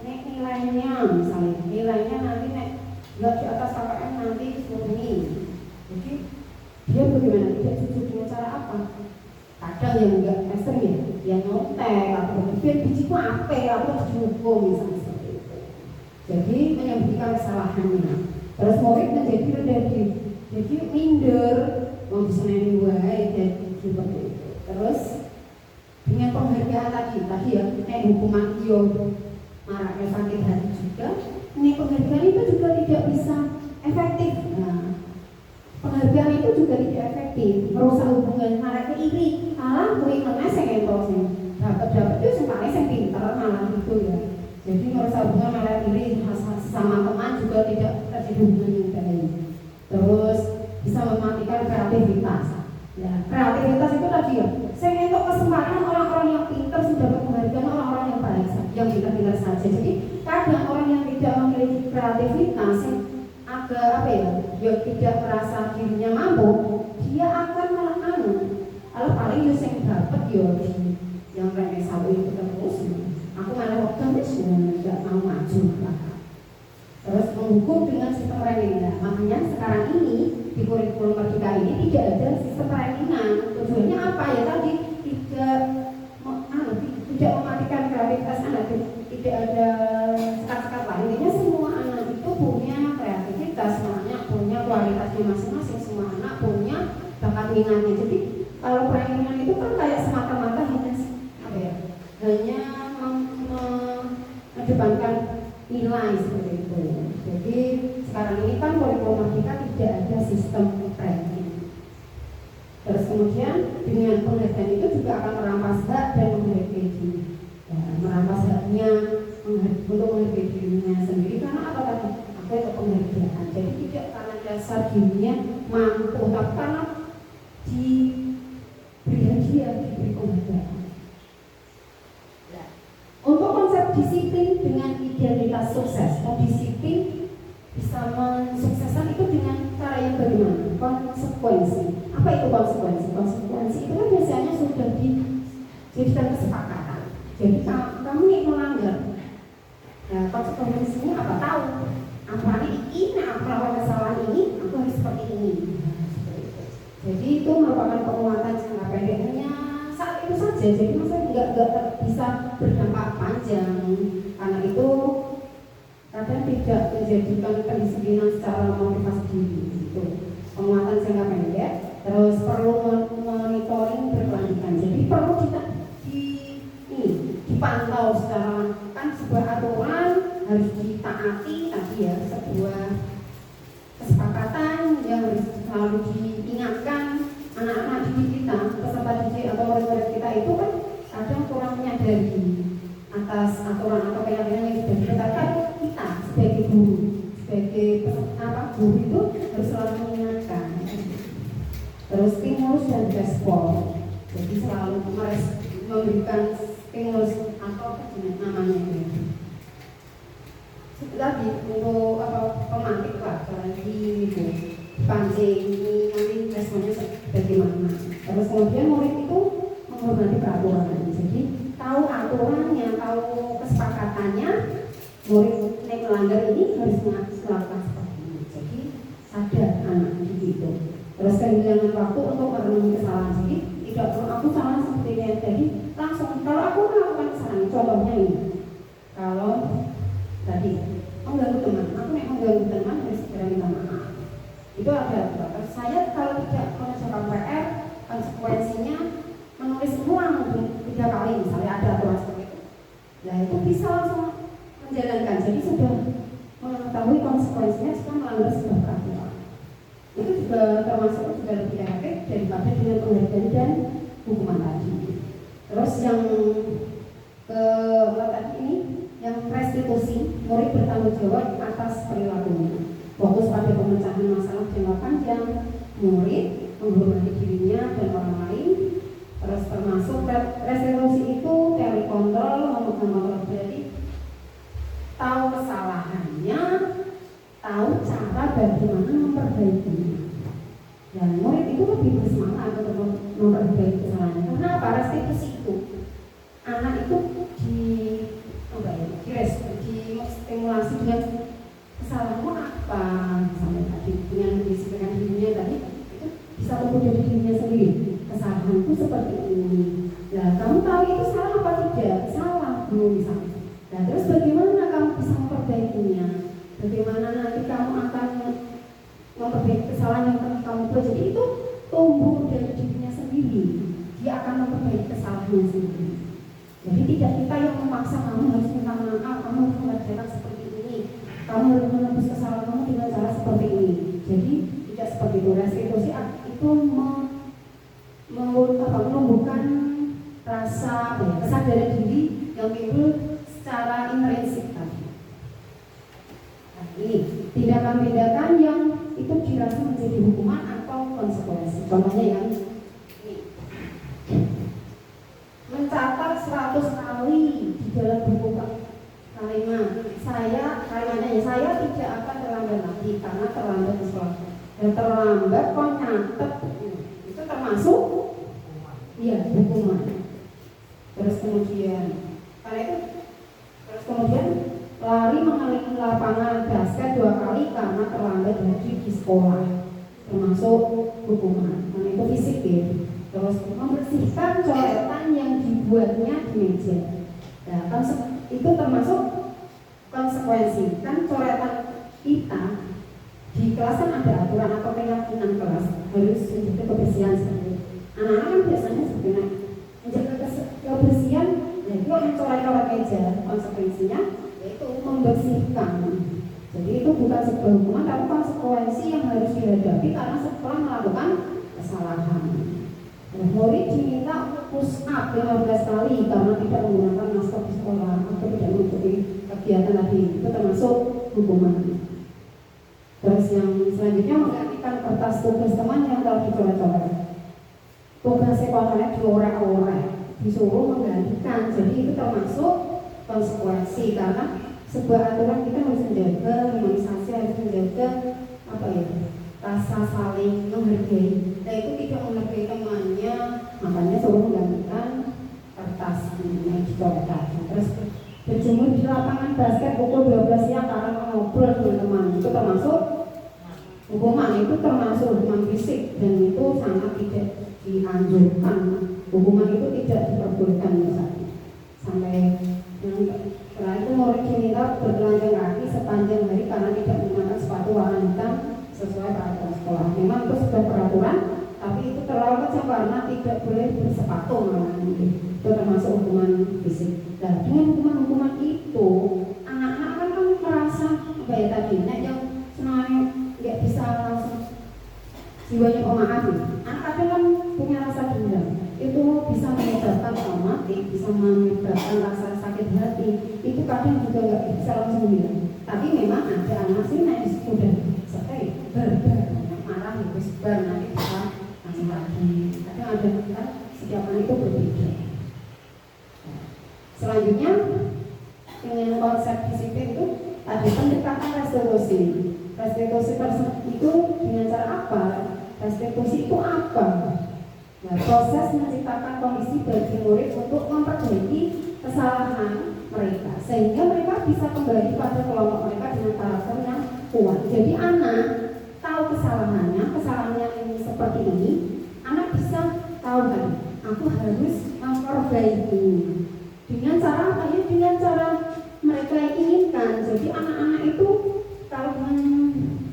nek nilainya misalnya nilainya nanti nek nggak di atas KPM nanti murni. Jadi dia bagaimana? Tidak jujur dengan cara apa? Kadang yang enggak ekstrem ya, yang nyontek atau biar bijiku apa atau harus dihukum misalnya seperti itu. Jadi menyembunyikan kesalahannya. Terus murid menjadi rendah diri, jadi minder, mau diseneni wae jadi seperti itu. Terus dengan penghargaan tadi ya, hukuman iyo maraknya sakit hati juga. Ini penghargaan itu juga tidak bisa efektif. Nah, penghargaan itu juga tidak efektif, merusak hubungan, malah iri. Malah murid mana sing entuk sing dapat itu sing paling sing pinter malah itu ya. Jadi merusak hubungan, malah iri sama teman juga tidak terjadi hubungan yang baik. Terus bisa mematikan kreativitas. Ya, kreativitas itu tadi ya. Sing entuk kesempatan orang-orang yang pinter sudah dapat penghargaan orang-orang yang baik, yang pintar-pintar saja. Jadi kadang orang yang tidak memiliki kreativitas yang agak yang tidak merasa dirinya mampu, dia akan malah kalau paling yang dapat yang remeh sawi itu terus, aku malah optimis tidak mau maju malah. Terus menghukum dengan sistem ranking. Nah, makanya sekarang ini di kurikulum Merdeka ini tidak ada sistem rankingan. Tujuannya apa ya tadi? Tidak mematikan kreativitas anak, tidak ada sekat-sekat lain. Intinya semua anak itu punya kreativitas, semuanya punya kualitasnya masing-masing, semua anak punya bakat minatnya. Jadi kalau rankingan itu kan kayak semata-mata hanya mengedepankan nilai seperti itu. Jadi sekarang ini kan kurikulum Merdeka tidak ada sistem ranking. Terus kemudian dengan penghargaan itu juga akan merampas hak dan menghargai diri. Ya, merampas haknya untuk menghargai dirinya sendiri karena apa tadi? Aku penghargaan. Jadi tidak karena dasar dirinya mampu, tapi karena diberi hadiah, diberi penghargaan. Untuk konsep disiplin dengan identitas sukses, disiplin bisa mensukseskan itu dengan cara yang bagaimana? Konsekuensi. Apa itu konsekuensi? Konsekuensi itu kan biasanya sudah dijadikan kesepakatan. Jadi kamu nih melanggar, nah, konsekuensinya apa? Tahu. Apa ini? Aku melakukan kesalahan ini, aku harus seperti ini. Jadi itu merupakan penguatan jangka pendeknya saat itu saja. Jadi maksudnya nggak bisa berdampak panjang. Karena itu kadang tidak menjadikan kedisiplinan secara motivasi diri. Itu penguatan jangka pendek. Terus perlu monitoring berkelanjutan. Jadi perlu kita dipantau secara kan sebuah aturan harus ditaati tadi ya, sebuah kesepakatan yang harus selalu diingatkan. Anak-anak didik kita, peserta didik atau murid-murid kita itu kan kadang kurang menyadari atas aturan atau keyakinan yang sudah ditetapkan. Kita sebagai guru, sebagai guru itu harus selalu mengingatkan. Terus stimulus dan respon, jadi selalu memberikan stimulus atau namanya itu. Lagi untuk pemantik lah, lagi pancing ini nanti responnya bagaimana. Terus kemudian murid itu menghormati peraturan, jadi tahu aturannya, tahu kesepakatannya. Murid yang melanggar ini harus melakukan seperti ini. Jadi sadar anak gitu. Terus kehilangan waktu untuk merenungi kesalahan. Jadi tidak perlu aku salah seperti yang tadi langsung. Kalau aku melakukan kesalahan, contohnya ini. Kalau tadi mengganggu teman, aku mengganggu teman harus segera minta maaf. Itu ada. Terus saya kalau tidak mengerjakan PR, konsekuensinya menulis ulang 3 kali, misalnya ada aturan seperti itu. Nah itu bisa langsung menjalankan. Jadi sudah mengetahui konsekuensinya jika melanggar sebuah peraturan. Itu juga termasuk juga lebih efektif daripada dengan penghargaan dan hukuman tadi. Terus yang tadi ini yang restitusi, murid bertanggung jawab atas perilakunya, fokus pada pemecahan masalah jangka panjang, murid menghormati dirinya dan orang lain. Terus termasuk restitusi itu teori kontrol, memegang berarti tahu kesalahannya, tahu cara bagaimana memperbaikinya. Dan murid itu lebih bersemangat untuk memperbaiki kesalahannya. Karena apa? Restitusi itu anak itu distimulasi dengan kesalahanmu apa, misalnya tadi dengan disiplin dirinya tadi itu bisa tumbuh dari dirinya sendiri. Kesalahanku seperti ini. Nah, kamu tahu itu salah apa tidak? Salah, misalnya. Nah, terus bagaimana kamu bisa memperbaikinya? Bagaimana nanti kamu akan memperbaiki kesalahan yang pernah kamu buat? Jadi itu tumbuh dari dirinya sendiri. Dia akan memperbaiki kesalahannya sendiri. Jadi tidak kita yang memaksa kamu harus minta maaf, kamu harus mengerjakan seperti ini, kamu harus menebus kesalahan kamu dengan cara seperti ini. Jadi tidak seperti itu. Restitusi itu menumbuhkan rasa kesadaran diri yang timbul secara intrinsik tadi. Nah, ini tindakan-tindakan yang itu dirasa menjadi hukuman atau konsekuensi. Contohnya yang mencatat 100 kali di dalam buku kalimatnya saya tidak akan terlambat lagi karena terlambat di sekolah. Dan terlambat kok nyatet itu termasuk hukuman. Terus kemudian lari mengelilingi lapangan basket 2 kali karena terlambat lagi di sekolah, termasuk hukuman. Nah itu fisik ya. Terus membersihkan coretan yang dibuatnya di meja. Nah, itu termasuk konsekuensi. Kan coretan kita di kelas kan ada aturan atau keyakinan kelas harus menjaga kebersihan seperti itu. Anak-anak kan biasanya sebenarnya menjaga kebersihan, itu mencoret-coret meja. Konsekuensinya yaitu membersihkan. Jadi itu bukan sebuah hukuman, tapi konsekuensi yang harus dihadapi karena setelah melakukan kesalahan. Murid diminta push up 15 kali karena tidak menggunakan masker di sekolah atau tidak mengikuti kegiatan tadi, itu termasuk hukuman. tugas temannya kalau dicoret-coret. Tugas sekolahnya diorek-orek, disuruh menggantikan. Jadi itu termasuk konsekuensi, karena sebuah aturan kita harus menjaga harmonisasi, harus menjaga rasa saling menghargai. Nah itu tidak menghargai temannya, makanya suruh menggantikan kertas yang dicoret tadi. Terus berjemur di lapangan basket pukul 12 siang karena ngobrol dengan teman, itu termasuk hukuman, itu termasuk hukuman fisik, dan itu sangat tidak dianjurkan. Hukuman itu tidak diperbolehkan misalnya. Sampai setelah itu murid diminta bertelanjang kaki sepanjang hari karena tidak menggunakan sepatu warna hitam sesuai peraturan sekolah. Memang itu sudah peraturan, tapi itu terlalu kecil karena tidak boleh bersepatu malah. Itu termasuk hukuman fisik. Nah, dengan hukuman-hukuman itu, anak-anak kan merasa tadinya yang sebenarnya nggak bisa langsung jiwanya pemaaf. Anak kadang kan punya rasa dendam, itu bisa menyebabkan traumatik, bisa menyebabkan rasa sakit hati. Itu kadang juga nggak bisa langsung bilang. Tapi memang ada anak sih yang sudah marah itu sebar, nanti bisa langsung lagi. Kadang ada kan setiap anak itu berbeda. Selanjutnya dengan konsep disiplin itu tadi pendekatan restitusi. Restitusi itu dengan cara apa? Restitusi itu apa? Nah, proses menciptakan kondisi bagi murid untuk memperbaiki kesalahan mereka sehingga mereka bisa kembali pada kelompok mereka dengan karakter yang kuat. Jadi anak tahu kesalahannya ini seperti ini, anak bisa tahu kan, aku harus memperbaiki dengan cara apa ya? Dengan cara mereka inginkan. Jadi anak-anak itu kalau dengan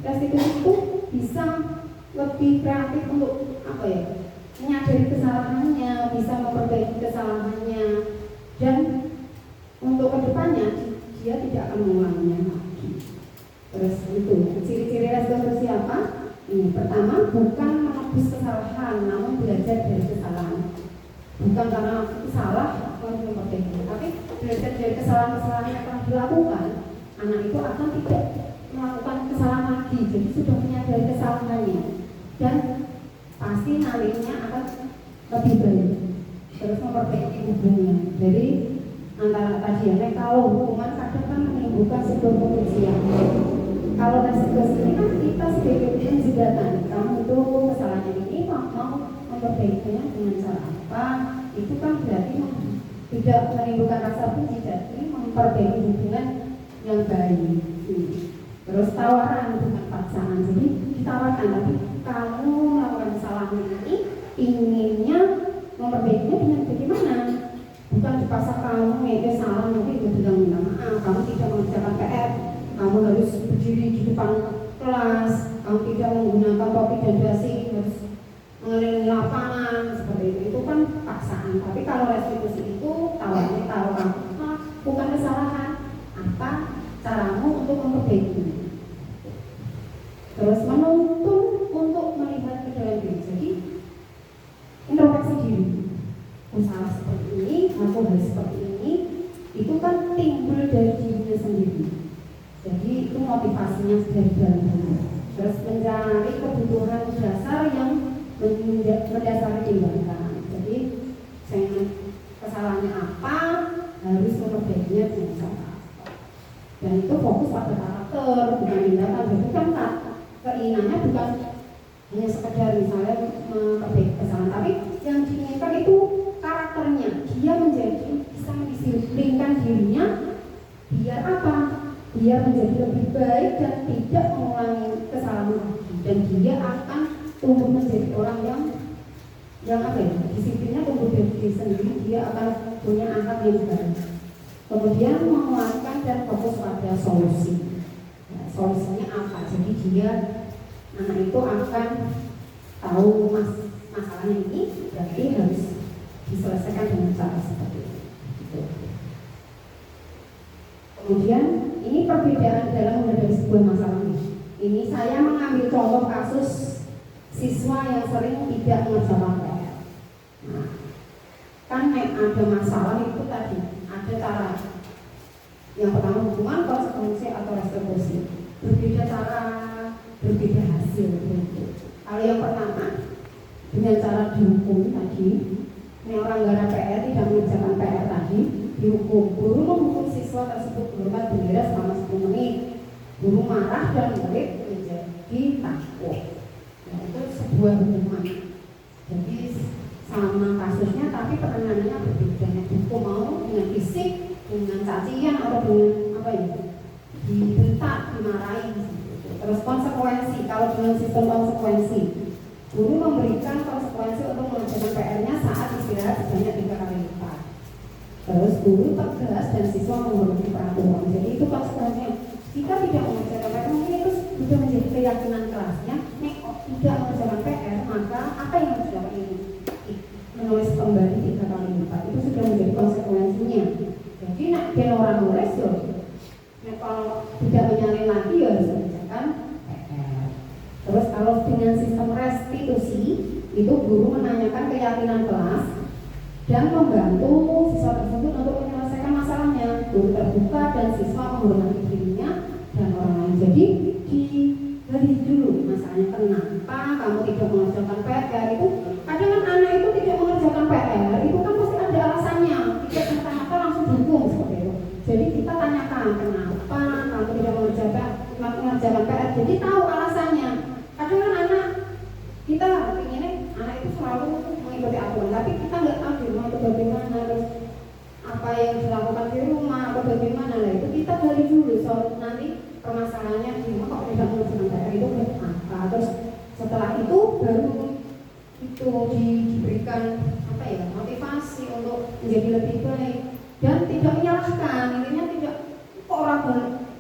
restitusi itu bisa lebih kreatif untuk menyadari kesalahannya, bisa memperbaiki kesalahannya, dan untuk kedepannya dia tidak akan mengulanginya lagi. Terus itu ciri-ciri restitusi apa? Ini pertama, bukan menebus kesalahan, namun belajar dari kesalahan. Bukan karena salah harus memperbaiki, tapi belajar dari kesalahan-kesalahan yang telah dilakukan. Anak itu akan tidak melakukan kesalahan lagi, jadi sudah menyadari kesalahannya dan pasti nantinya akan lebih baik. Terus memperbaiki hubungan. Jadi antara tadi ya, kalau hukuman kadang kan menimbulkan sebuah kebencian. Kalau restitusi ini kan kita sebagai penjembatan, kamu itu kesalahannya ini mau memperbaikinya dengan cara apa? Itu kan berarti tidak menimbulkan rasa benci, jadi memperbaiki hubungan yang baik. Terus tawaran bukan paksaan, jadi ditawarkan, tapi kamu melakukan kesalahan ini inginnya memperbaikinya dengan bagaimana? Bukan dipaksa kamu itu salah, nanti itu bilang minta maaf, kamu tidak mengerjakan PR, kamu harus berdiri di depan kelas, kamu tidak menggunakan topi dan dasi, harus mengelilingi lapangan seperti itu kan paksaan. Tapi kalau restitusi itu tawarnya tahu kamu bukan kesalahan, apa caramu untuk memperbaiki. Terus menuntun untuk melihat ke dalam diri. Jadi introspeksi diri. Aku salah seperti ini, aku harus seperti ini. Itu kan timbul dari dirinya sendiri. Jadi itu motivasinya dari dalam diri. Terus mencari kebutuhan dasar yang mendasari tindakan. Jadi kesalahannya apa, harus memperbaikinya dengan cara apa. Dan itu fokus pada karakter, bukan tindakan. Jadi kan keinginannya bukan hanya sekedar misalnya memperbaiki kesalahan, tapi yang diinginkan itu karakternya. Dia menjadi bisa mendisiplinkan dirinya biar apa? Biar menjadi lebih baik dan tidak mengulangi kesalahan lagi. Dan dia akan tumbuh menjadi orang yang disiplinnya tumbuh dari diri sendiri. Dia akan punya akal yang baik. Kemudian menguatkan dan fokus pada solusi. Solusinya apa? Jadi dia anak itu akan tahu masalahnya ini berarti harus diselesaikan dengan cara seperti ini. Kemudian ini perbedaan dalam menghadapi sebuah masalah. Ini saya mengambil contoh kasus siswa yang sering tidak mengerjakan PR. Nah, kan ada masalah itu tadi ada cara. Yang pertama hukuman, konsekuensi atau restitusi. Berbeda cara, berbeda hasil. Kalau yang pertama, dengan cara dihukum tadi, ini orang gara PR tidak mengerjakan PR tadi, dihukum. Guru menghukum siswa tersebut berhormat bendera selama 10 menit. Guru marah dan murid menjadi takut. Nah, itu sebuah hukuman. Jadi sama kasusnya, tapi penanganannya berbeda. Hukum mau dengan fisik, dengan cacian atau dengan apa ya? Dibentak, dimarahi. Terus konsekuensi, kalau dengan sistem konsekuensi, guru memberikan konsekuensi untuk mengerjakan PR-nya saat istirahat sebanyak 3 kali lipat. Terus guru tegas dan siswa menghormati peraturan. Jadi itu konsekuensinya. Jika tidak mengerjakan PR, mungkin itu sudah menjadi keyakinan kelasnya. Nek tidak mengerjakan PR, maka apa yang harus dilakukan ini? Menulis kembali 3 kali lipat. Itu sudah menjadi konsekuensinya. Jadi nak ben orang nulis yo. Nek kalau tidak menyalin lagi ya harus mengerjakan PR. Terus kalau dengan sistem restitusi, itu guru menanyakan keyakinan kelas dan membantu siswa tersebut untuk menyelesaikan masalahnya. Guru terbuka dan siswa menghormati dirinya dan orang lain. Jadi digali dulu masalahnya, kenapa kamu tidak mengerjakan PR itu. Kadang kan anak itu tidak mengerjakan PR itu kan pasti ada alasannya. Tidak serta-merta langsung dihukum seperti itu. Jadi kita tanyakan kenapa kamu tidak mengerjakan PR. Jadi tahu alasannya. Kadang kan anak kita inginnya anak itu selalu mengikuti aturan, tapi kita nggak tahu di rumah itu bagaimana, terus apa yang dilakukan di rumah atau bagaimana lah, itu kita gali dulu. Soal nanti permasalahannya di rumah kok tidak mengerjakan PR itu apa. Terus setelah itu baru itu diberikan apa ya, motivasi untuk menjadi lebih baik dan tidak menyalahkan. Intinya tidak kok orang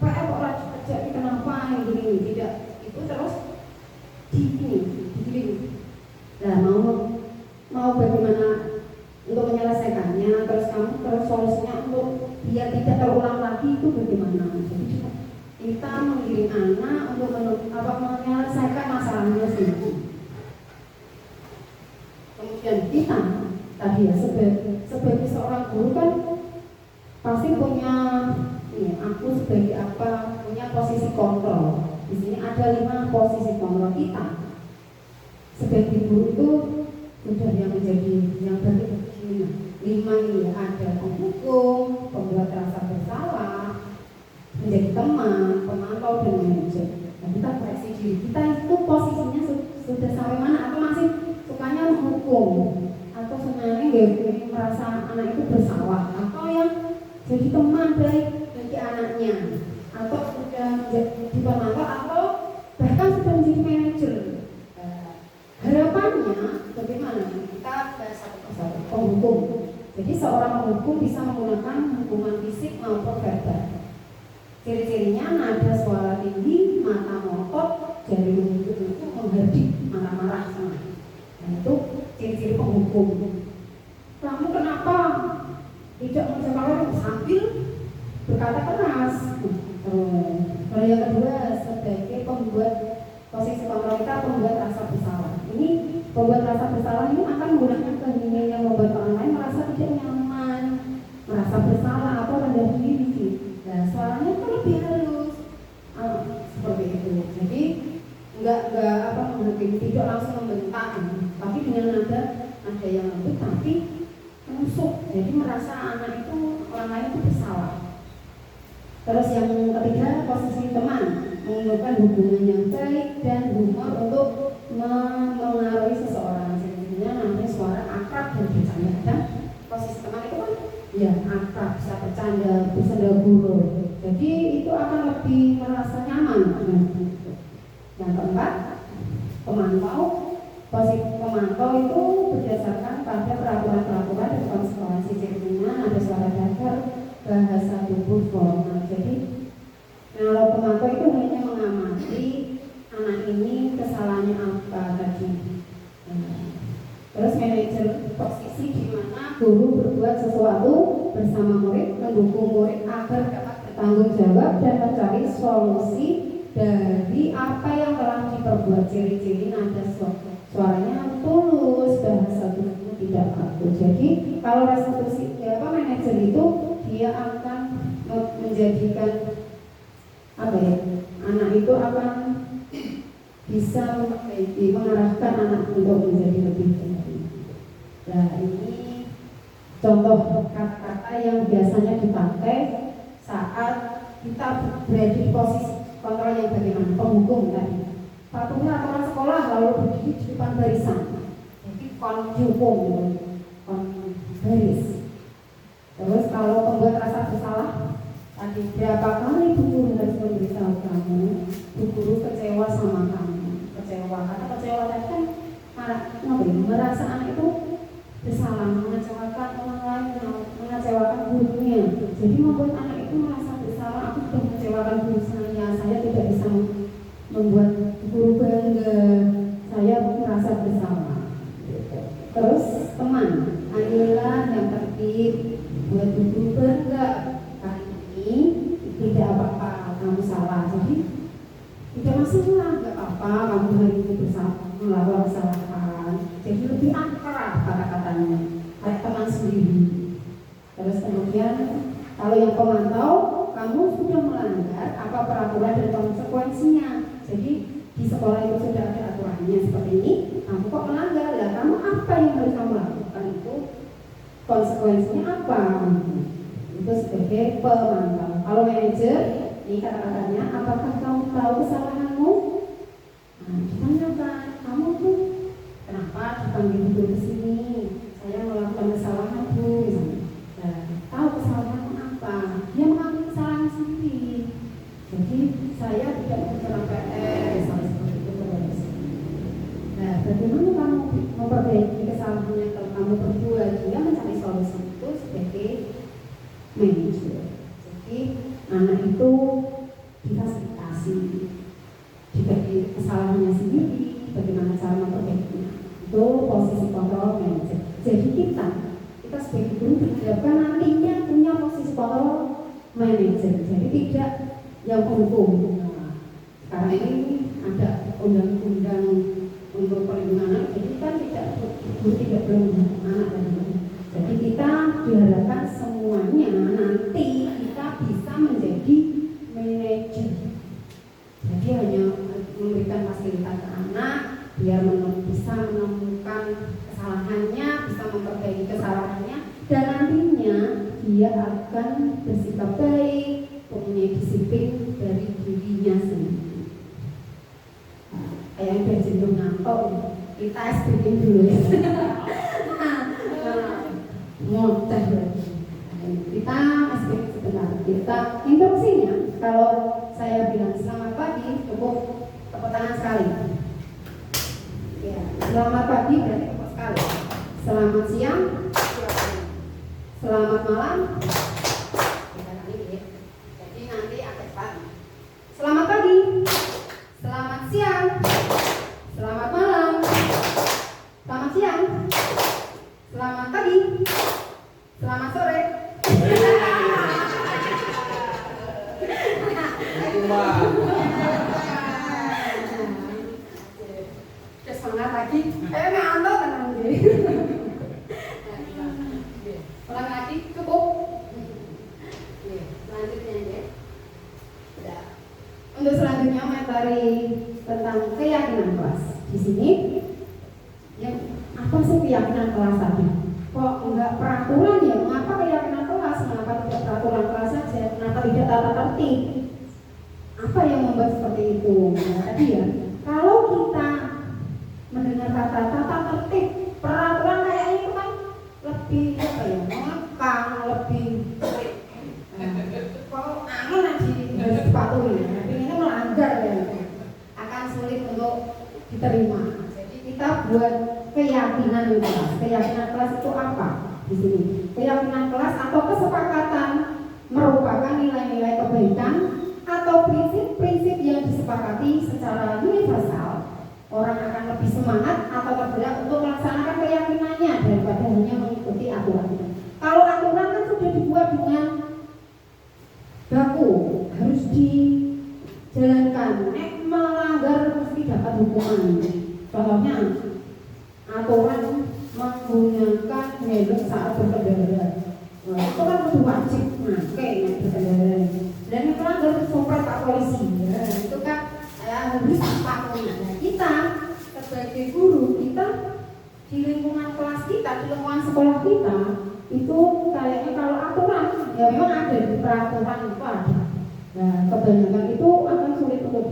PR kok orang kerja kenapa ini tidak, itu terus digiring. Nah mau bagaimana untuk menyelesaikannya, terus kamu terus solusinya untuk biar tidak terulang lagi itu bagaimana. Jadi kita menggiring anak untuk menyelesaikan masalahnya sendiri. Kemudian kita tadi ya sebagai seorang guru kan pasti punya aku sebagai apa, punya posisi kontrol. Di sini ada 5 posisi kontrol kita. Sebagai guru itu sudah yang menjadi yang begini 5 ini ya, ada penghukum, pembuat rasa bersalah, menjadi teman, pemantau dan manajer. Nah, kita koreksi diri. Kita itu posisinya sudah sampai mana? Atau masih sukanya menghukum? Atau sebenarnya nggak merasa anak itu bersalah? Atau yang jadi teman baik bagi anaknya? Atau sudah menjadi pemantau? Atau bahkan sudah menjadi manajer? Harapannya bagaimana? Kita bahas satu persatu. Penghukum. Jadi seorang penghukum bisa menggunakan hukuman fisik maupun verbal. Ciri-cirinya nada suara tinggi, mata melotot, jari menunjuk itu menghardik, marah-marah sama. Nah, itu ciri-ciri penghukum. Kamu kenapa tidak mengerjakan sambil berkata keras? Kalau yang kedua sebagai pembuat posisi kontrol kita, pembuat rasa bersalah. Ini pembuat rasa bersalah ini akan menggunakan kehendak yang membuat orang lain merasa tidak nyaman, merasa bersalah atau rendah diri. Nah, suaranya itu lebih halus, seperti itu. Jadi enggak menghakimi, tidak langsung membentak, tapi dengan nada yang lembut tapi menusuk. Jadi merasa anak itu, orang lain itu bersalah. Terus yang ketiga, posisi teman, menunjukkan hubungan yang baik dan humor untuk mengaruhi seseorang. Sebenarnya namanya suara akrab dan bercanda. Dan posisi teman itu kan ya akrab, bisa bercanda, bisa gurau. Jadi itu akan lebih merasa nyaman. Yang keempat, pemantau. Posisi pemantau itu berdasarkan pada peraturan-peraturan dan konsekuensi. Cirinya ada suara dasar, bahasa tubuh, formal. Jadi kalau pemantau itu hanya mengamati anak ini kesalahannya apa tadi. Terus manajer, posisi di mana guru berbuat sesuatu bersama murid, mendukung murid agar dapat bertanggung jawab dan mencari solusi dari apa yang telah diperbuat. Ciri-ciri nada suaranya tulus, bahasa tubuhnya tidak kaku. Jadi kalau restitusi manajer itu dia akan menjadikan anak itu akan bisa mengarahkan anak untuk menjadi lebih baik. Nah, ini contoh kata-kata yang biasanya dipakai saat kita berada di posisi kontrol yang bagaimana, penghukum tadi. Patuhi aturan sekolah lalu berdiri di depan barisan. Jadi konjungum, baris. Terus kalau pembuat rasa bersalah, tadi berapa kali Bu Guru harus memberitahu kamu, Bu Guru kecewa sama kamu, kecewa. Karena kecewa tadi kan merasa anak itu bersalah, mengecewakan orang lain, mengecewakan gurunya. Jadi membuat anak itu merasa bersalah, aku sudah mengecewakan guru saya tidak bisa membuat guru bangga, saya merasa bersalah. Terus teman, ayolah yang tertib, buat guru bangga. Kali ini tidak apa-apa, kamu salah. Jadi tidak masalah, nggak apa-apa, kamu hari ini bersalah, melakukan kesalahan. Jadi lebih akrab kata-katanya, kayak teman sendiri. Terus kemudian kalau yang pemantau, kamu sudah melanggar apa peraturan dan konsekuensinya. Jadi di sekolah itu sudah ada aturannya seperti ini, kamu kok melanggar, lah kamu apa yang harus kamu lakukan, itu konsekuensinya apa? Itu sebagai pemantau. Kalau manajer, ini kata-katanya, apakah kamu tahu kesalahanmu? Nah, ditanyakan, kamu tuh kenapa dipanggil Bu ke sini? Saya melakukan kesalahan Bu, misalnya. Nah, tahu kesalahanmu apa? Dia mengambil kesalahan sendiri. Jadi saya tidak mengerjakan PR, misalnya seperti itu. Nah, bagaimana kamu memperbaiki kesalahannya kalau kamu berdua? Dia mencari solusi itu sebagai manajer. Jadi anak itu difasilitasi, dibagi kesalahannya sendiri, bagaimana cara memperbaikinya. Itu posisi kontrol manajer. Jadi kita sebagai guru diharapkan nantinya punya posisi kontrol manajer. Jadi tidak yang penghukum. Nah, sekarang ini ada undang-undang untuk perlindungan anak, jadi kan tidak berundang anak tadi. Jadi kita diharapkan semuanya nanti kita bisa menjadi manajer. Jadi hanya memberikan fasilitas ke anak biar bisa menemukan kesalahannya, bisa memperbaiki kesalahannya, dan nantinya dia akan bersikap baik, mempunyai disiplin dari dirinya sendiri. Kayak udah cenderung ngantuk, kita SPP dulu ya. Ngoceh lagi. Kita SPP sebentar. Kita instruksinya, kalau saya bilang selamat pagi, cukup tepuk tangan sekali. Ya, selamat pagi berarti tepuk sekali. Selamat siang, selamat malam. Jadi nanti agak cepat. Selamat pagi, selamat siang, selamat malam, selamat siang, selamat pagi, selamat sore. Udah semangat lagi. Ngantuk tenang deh. Ulang lagi, cukup. Selanjutnya ya. Udah. Untuk selanjutnya materi tentang keyakinan kelas. Di sini yang apa sih keyakinan kelas tadi? Kok enggak peraturan ya? Mengapa keyakinan kelas? Mengapa tidak peraturan kelas saja? Kenapa tidak tata tertib? Apa yang membuat seperti itu? Nah, tadi ya, kalau kita mendengar kata tata tertib, peraturan kayaknya itu kan lebih apa ya? Mengekang, lebih kalau angin aja harus dipatuhi. Tapi ini melanggar ya, akan sulit untuk diterima. Jadi kita buat keyakinan kelas. Keyakinan kelas itu apa? Di sini keyakinan kelas atau kesepakatan merupakan nilai-nilai kebaikan atau prinsip-prinsip yang disepakati secara universal. Orang akan lebih semangat atau tergerak untuk melaksanakan keyakinannya daripada hanya mengikuti aturannya. Kalau aturan kan sudah dibuat dengan baku, harus dijalankan. Melanggar mesti dapat hukuman. Contohnya aturan menggunakan helm saat berkendara. Nah, itu kan sudah wajib pakai berkendara. Dan yang melanggar sopret Pak Polisi. Ya, itu kan harus dipatuhi. Jadi sebagai guru kita di lingkungan kelas kita, di lingkungan sekolah kita itu kayaknya kalau aturan ya memang ada di peraturan itu ada. Nah kebanyakan itu akan sulit untuk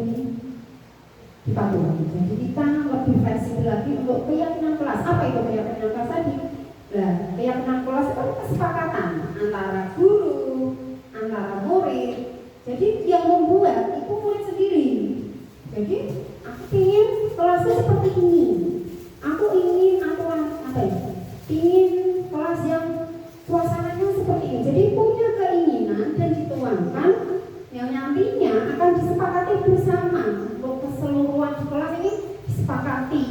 dipatuhi. Jadi kita lebih fleksibel lagi untuk keyakinan kelas. Apa itu keyakinan kelas tadi? Nah keyakinan kelas itu kesepakatan antara guru, antara murid. Jadi yang membuat itu murid sendiri. Jadi aku ingin kelasnya seperti ini. Aku ingin aturan apa ya? Ingin kelas yang suasananya seperti ini. Jadi punya keinginan dan dituangkan yang nantinya akan disepakati bersama untuk keseluruhan kelas ini disepakati.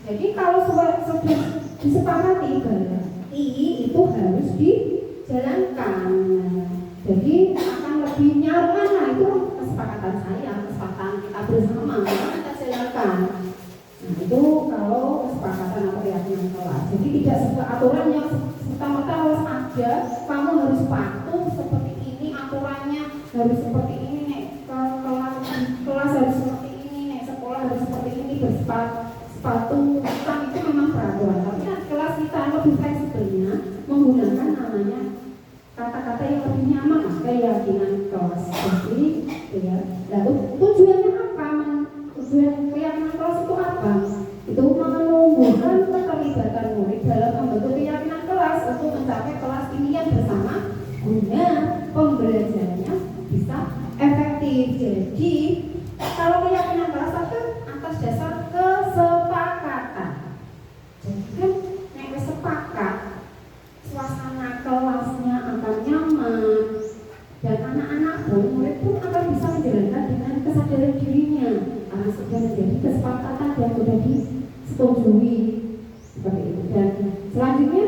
Jadi kalau sudah disepakati berarti itu harus dijalankan. Jadi akan lebih nyaman lah itu kesepakatan saya, kesepakatan kita bersama kita jalankan. Nah itu kalau kesepakatan atau keyakinan kelas. Jadi tidak sebuah aturan yang serta-merta harus ada. Kamu harus patuh seperti ini aturannya, harus seperti ini nih. Kelas harus seperti ini nih. Sekolah harus seperti ini bersepatu hitam itu memang peraturan. Tapi kan kelas kita lebih fleksibelnya menggunakan namanya kata-kata yang lebih nyaman, keyakinan kelas. Jadi ya, lalu tujuannya apa? Tujuan keyakinan kelas itu apa? Itu menumbuhkan keterlibatan murid dalam membentuk keyakinan kelas untuk mencapai kelas ini yang bersama guna pembelajarannya bisa efektif. Jadi kalau keyakinan kelas kan atas dasar kesepakatan. Jadi kan nek sepakat suasana kelasnya akan nyaman dan anak-anak pun murid pun akan bisa menjalankan dengan kesadaran dirinya karena sudah menjadi kesepakatan dan sudah disetujui seperti itu. Dan selanjutnya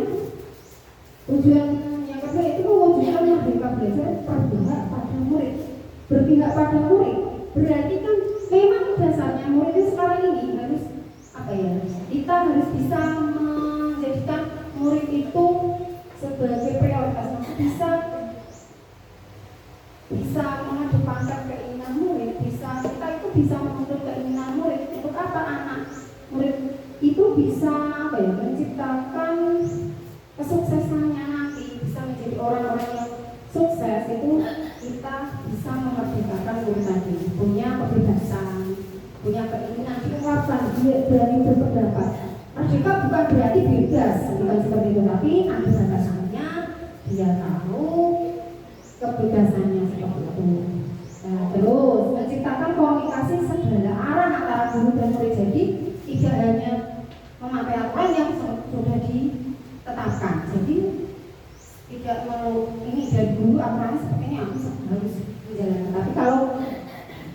tujuan yang kedua itu mewujudkan merdeka belajar berpihak pada murid. Berpihak pada murid berarti kan memang dasarnya murid itu sekarang ini harus apa ya? Kita harus bisa menjadikan murid itu sebagai prioritas, bisa mengedepankan keinginan murid, kita itu bisa menuntut keinginan murid. Untuk apa anak murid itu bisa apa ya, menciptakan kesuksesannya nanti, bisa menjadi orang-orang yang sukses. Itu kita bisa memerdekakan murid tadi, punya kebebasan, punya keinginan, diungkapkan, dia berani berpendapat. Merdeka bukan berarti bebas, bukan seperti itu, tapi ada batasannya, dia tahu kebebasannya seperti itu. Nah, terus menciptakan komunikasi segala arah antara guru dan murid. Jadi tidak hanya memakai aturan yang sudah ditetapkan. Jadi tidak mau ini dari guru aturan seperti ini aku harus menjalankan. Tapi kalau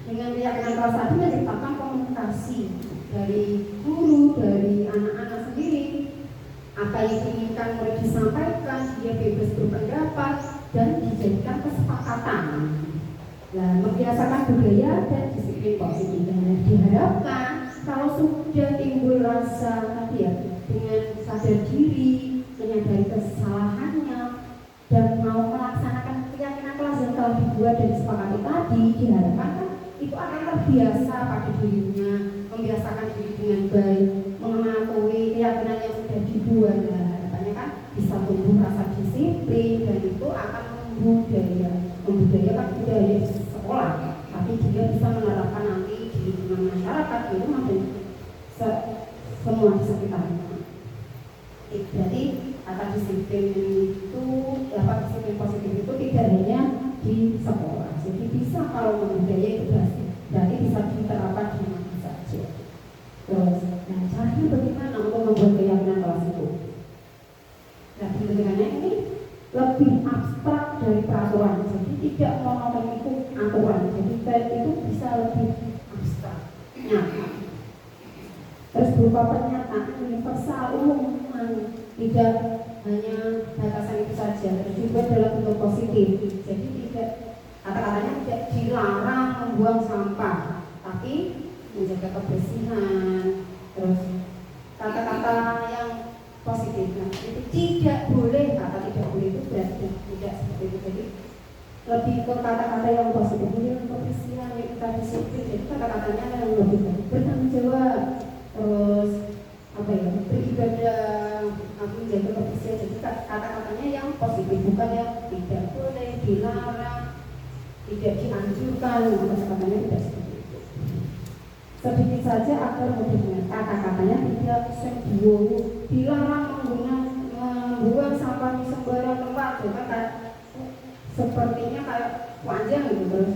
dengan keyakinan kelas tadi menciptakan komunikasi dari guru, dari anak-anak sendiri, apa yang diinginkan murid disampaikan, dia bebas berpendapat dan dijadikan kesepakatan. Nah, membiasakan budaya dan disiplin positif. Dan diharapkan kalau sudah timbul rasa tadi ya, dengan sadar diri, menyadari kesalahannya dan mau melaksanakan keyakinan kelas yang telah dibuat dan disepakati tadi, diharapkan kan itu akan terbiasa pada dirinya, membiasakan diri dengan baik, mengakui keyakinan yang sudah dibuat. Nah, harapannya kan bisa tumbuh rasa disiplin dan itu akan membudayakan budaya di sekolah, tapi dia bisa menerapkan nanti di lingkungan masyarakat, di rumah dan semua di sekitarnya. Jadi kata disiplin itu, disiplin positif itu tidak hanya di sekolah. Jadi bisa kalau budaya itu berarti bisa diterapkan di mana saja. Terus, nah caranya bagaimana untuk membuat keyakinan kelas itu? Nah, bentukannya ini lebih abstrak dari peraturan. Jadi tidak monoton itu aturan. Jadi itu bisa lebih abstrak. Nyata. Terus berupa pernyataan universal umum, tidak hanya batasan itu saja, terus juga dalam bentuk positif. Jadi tidak kata-katanya tidak dilarang membuang sampah, tapi menjaga kebersihan. Terus kata-kata yang positif, nah itu tidak boleh, kata tidak boleh itu berarti tidak seperti itu. Jadi lebih ke kata-kata yang positif, ini kebersihan, kita disiplin. Jadi kata-katanya yang lebih baik, bertanggung jawab. terus apa ya, beribadah, menjaga kebersihan. Jadi kata-katanya yang positif, bukan yang tidak boleh, dilarang, tidak dianjurkan, kata-katanya tidak seperti itu. Sedikit saja agar mudah dengan kata-katanya tidak sembrono, dilarang membuang sampah di sembarang tempat, kan sepertinya kayak panjang gitu, terus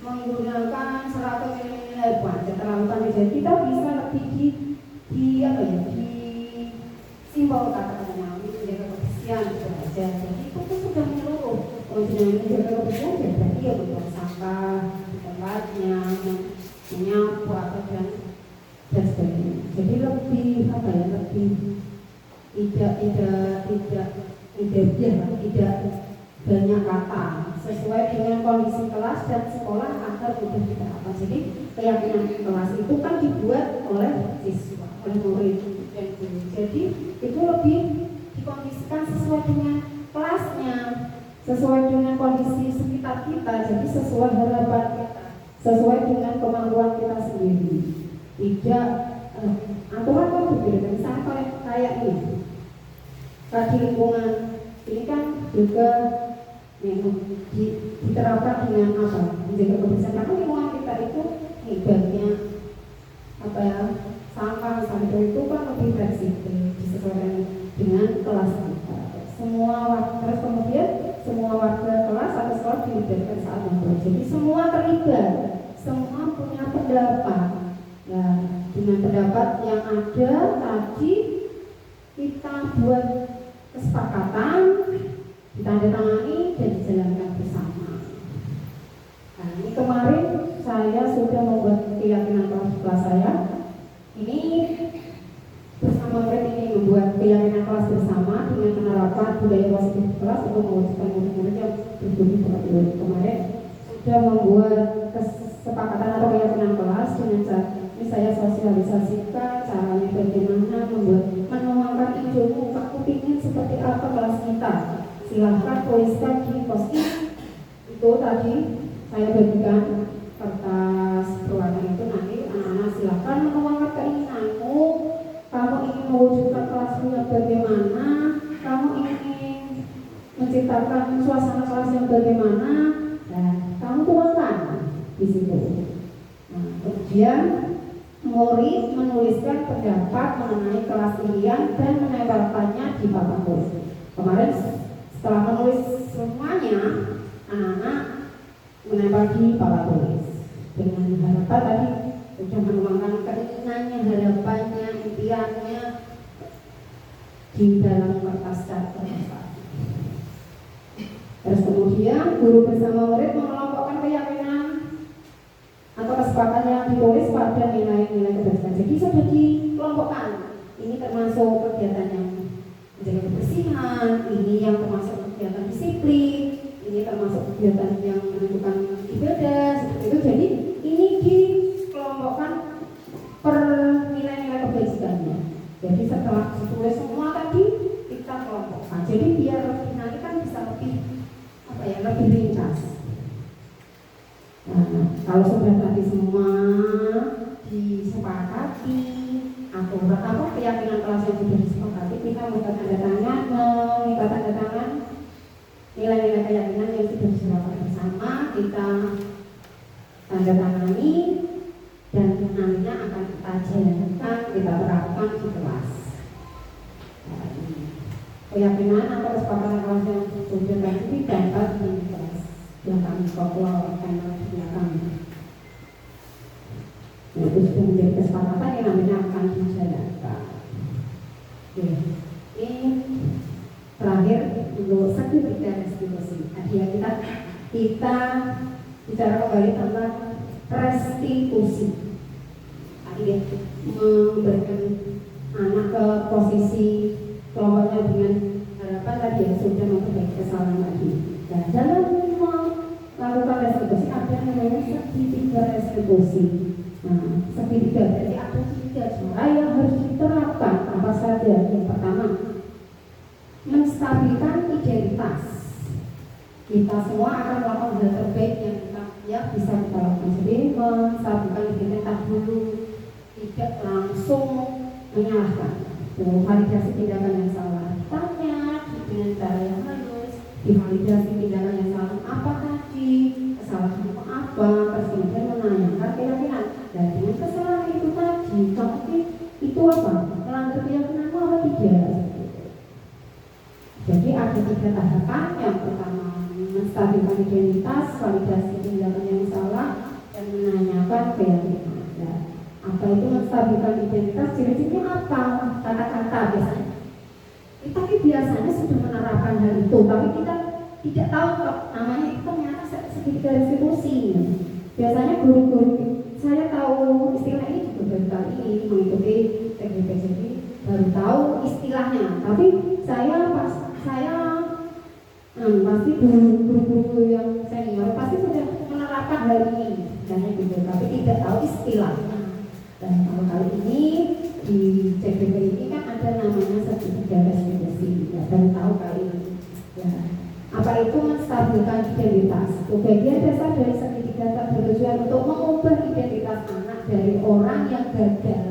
menggunakan 100 ml panjang terlalu panjang. Jadi kita bisa lebih di apa ya, di simbol kata-katanya menjaga kebersihan gitu aja. Jadi itu sudah menyeluruh. Kalau dengan menjaga kebersihan ya berarti ya membuang sampah di tempatnya, menyapu dan sebagainya. Jadi lebih apa ya, lebih tidak banyak kata, sesuai dengan kondisi kelas dan sekolah agar mudah diterapkan. Jadi keyakinan kelas itu kan dibuat oleh siswa, oleh murid dan guru. Jadi itu lebih dikondisikan sesuai dengan kelasnya, sesuai dengan kondisi sekitar kita. Jadi sesuai harapan kita, sesuai dengan kemampuan kita sendiri. Tidak aturan kan berbeda. Misalnya kayak ini, tadi lingkungan ini kan juga diterapkan dengan apa? Menjaga kebersihan. Karena lingkungan kita itu ibaratnya apa ya, sampah misalnya itu kan lebih fleksibel, disesuaikan dengan kelas kita. Terus kemudian semua warga kelas atau sekolah dilibatkan saat membuat. Jadi semua terlibat, semua punya pendapat. Nah, dengan pendapat yang ada tadi kita buat kesepakatan, ditandatangani dan dijalankan bersama. Nah, ini kemarin saya sudah membuat keyakinan kelas saya. Ini bersama murid ini membuat keyakinan kelas bersama dengan menerapkan budaya positif kelas untuk mewujudkan murid-murid yang berbudi pekerti. Kemarin sudah membuat kesepakatan atau keyakinan kelas dengan cara ini saya sosialisasikan caranya bagaimana menuangkan ilmu. Aku ingin seperti apa kelas kita. Silahkan tuliskan di post-it. Itu tadi saya bagikan kertas berwarna itu, nanti anak-anak silahkan menuangkan keinginanmu. Kamu ingin mewujudkan kelasmu yang bagaimana? Kamu ingin menciptakan suasana kelas yang bagaimana? Nah, kamu tuangkan di situ. Nah, kemudian murid menuliskan pendapat mengenai kelas pilihan dan menempelkannya di papan tulis. Kemarin setelah menulis semuanya, anak-anak menempel di papan tulis dengan harapan tadi sudah menuangkan keinginannya, harapannya, impiannya di dalam kertas catatan. Terus kemudian guru bersama murid mengelompokkan keyakinan atau kesepakatan yang ditulis pada nilai-nilai kebersihan. Jadi sudah dikelompokkan. Ini termasuk kegiatan yang menjaga kebersihan, ini yang termasuk kegiatan disiplin, ini termasuk kegiatan yang menentukan ibadah, seperti itu. Jadi ini dikelompokkan per nilai-nilai kebajikannya. Jadi setelah ditulis semua tadi kita kelompokkan. Jadi biar nanti kan bisa lebih apa ya, lebih ringkas. Nah, kalau sudah tadi semua disepakati atau apa keyakinan kelas yang sudah disepakati, kita minta tanda tangan, minta tanda tangan nilai-nilai keyakinan yang sudah disepakati bersama, kita tanda tangani dan nantinya akan kita jalankan, kita terapkan di kelas. Nah, keyakinan atau kesepakatan kelas yang sudah tadi dapat di kelas yang kami keluarkan di belakang. Nah, itu sudah menjadi kesepakatan yang namanya akan dijalankan. Oke, ini terakhir untuk sertifikat restitusi. Nah, kita bicara kembali tentang restitusi. Tadi ya, memberikan anak ke posisi kelompoknya dengan harapan tadi ya sudah memperbaiki kesalahan tadi. Dan dalam melakukan restitusi ada namanya sertifikat restitusi. Nah, sertifikat jadi ada 3 cara yang harus diterapkan. Apa saja? Yang pertama, menstabilkan identitas. Kita semua akan melakukan hal terbaik yang bisa kita lakukan. Jadi menstabilkan identitas dulu. tidak langsung menyalahkan. Validasi tindakan yang salah tanya dengan cara yang halus, divalidasi tindakan yang salah apa tadi, kesalahan apa, terus kemudian menanyakan keyakinan. Dan dengan kesalahan itu tadi, kamu itu apa? Melanggar keyakinanmu apa tidak? Jadi ada 3 tahapan. Yang pertama menstabilkan identitas, validasi tindakan yang salah, dan menanyakan keyakinan. Apa itu menstabilkan identitas? Ciri-cirinya apa? Kata-kata biasanya. Kita biasanya sudah menerapkan hal itu, tapi kita tidak tahu kok namanya itu ternyata sedikit restitusi. Biasanya guru-guru saya tahu istilah ini juga baru kali ini mengikuti TGP, jadi baru tahu istilahnya. Tapi pasti guru-guru yang senior pasti sudah menerapkan hal ini, misalnya gitu, tapi tidak tahu istilahnya. Dan kalau kali ini di CBP ini kan ada namanya sertifikat restitusi, ya baru tahu kali ini. Ya, apa itu menstabilkan identitas? Bagian dasar dari sertifikat bertujuan untuk mengubah identitas anak dari orang yang gagal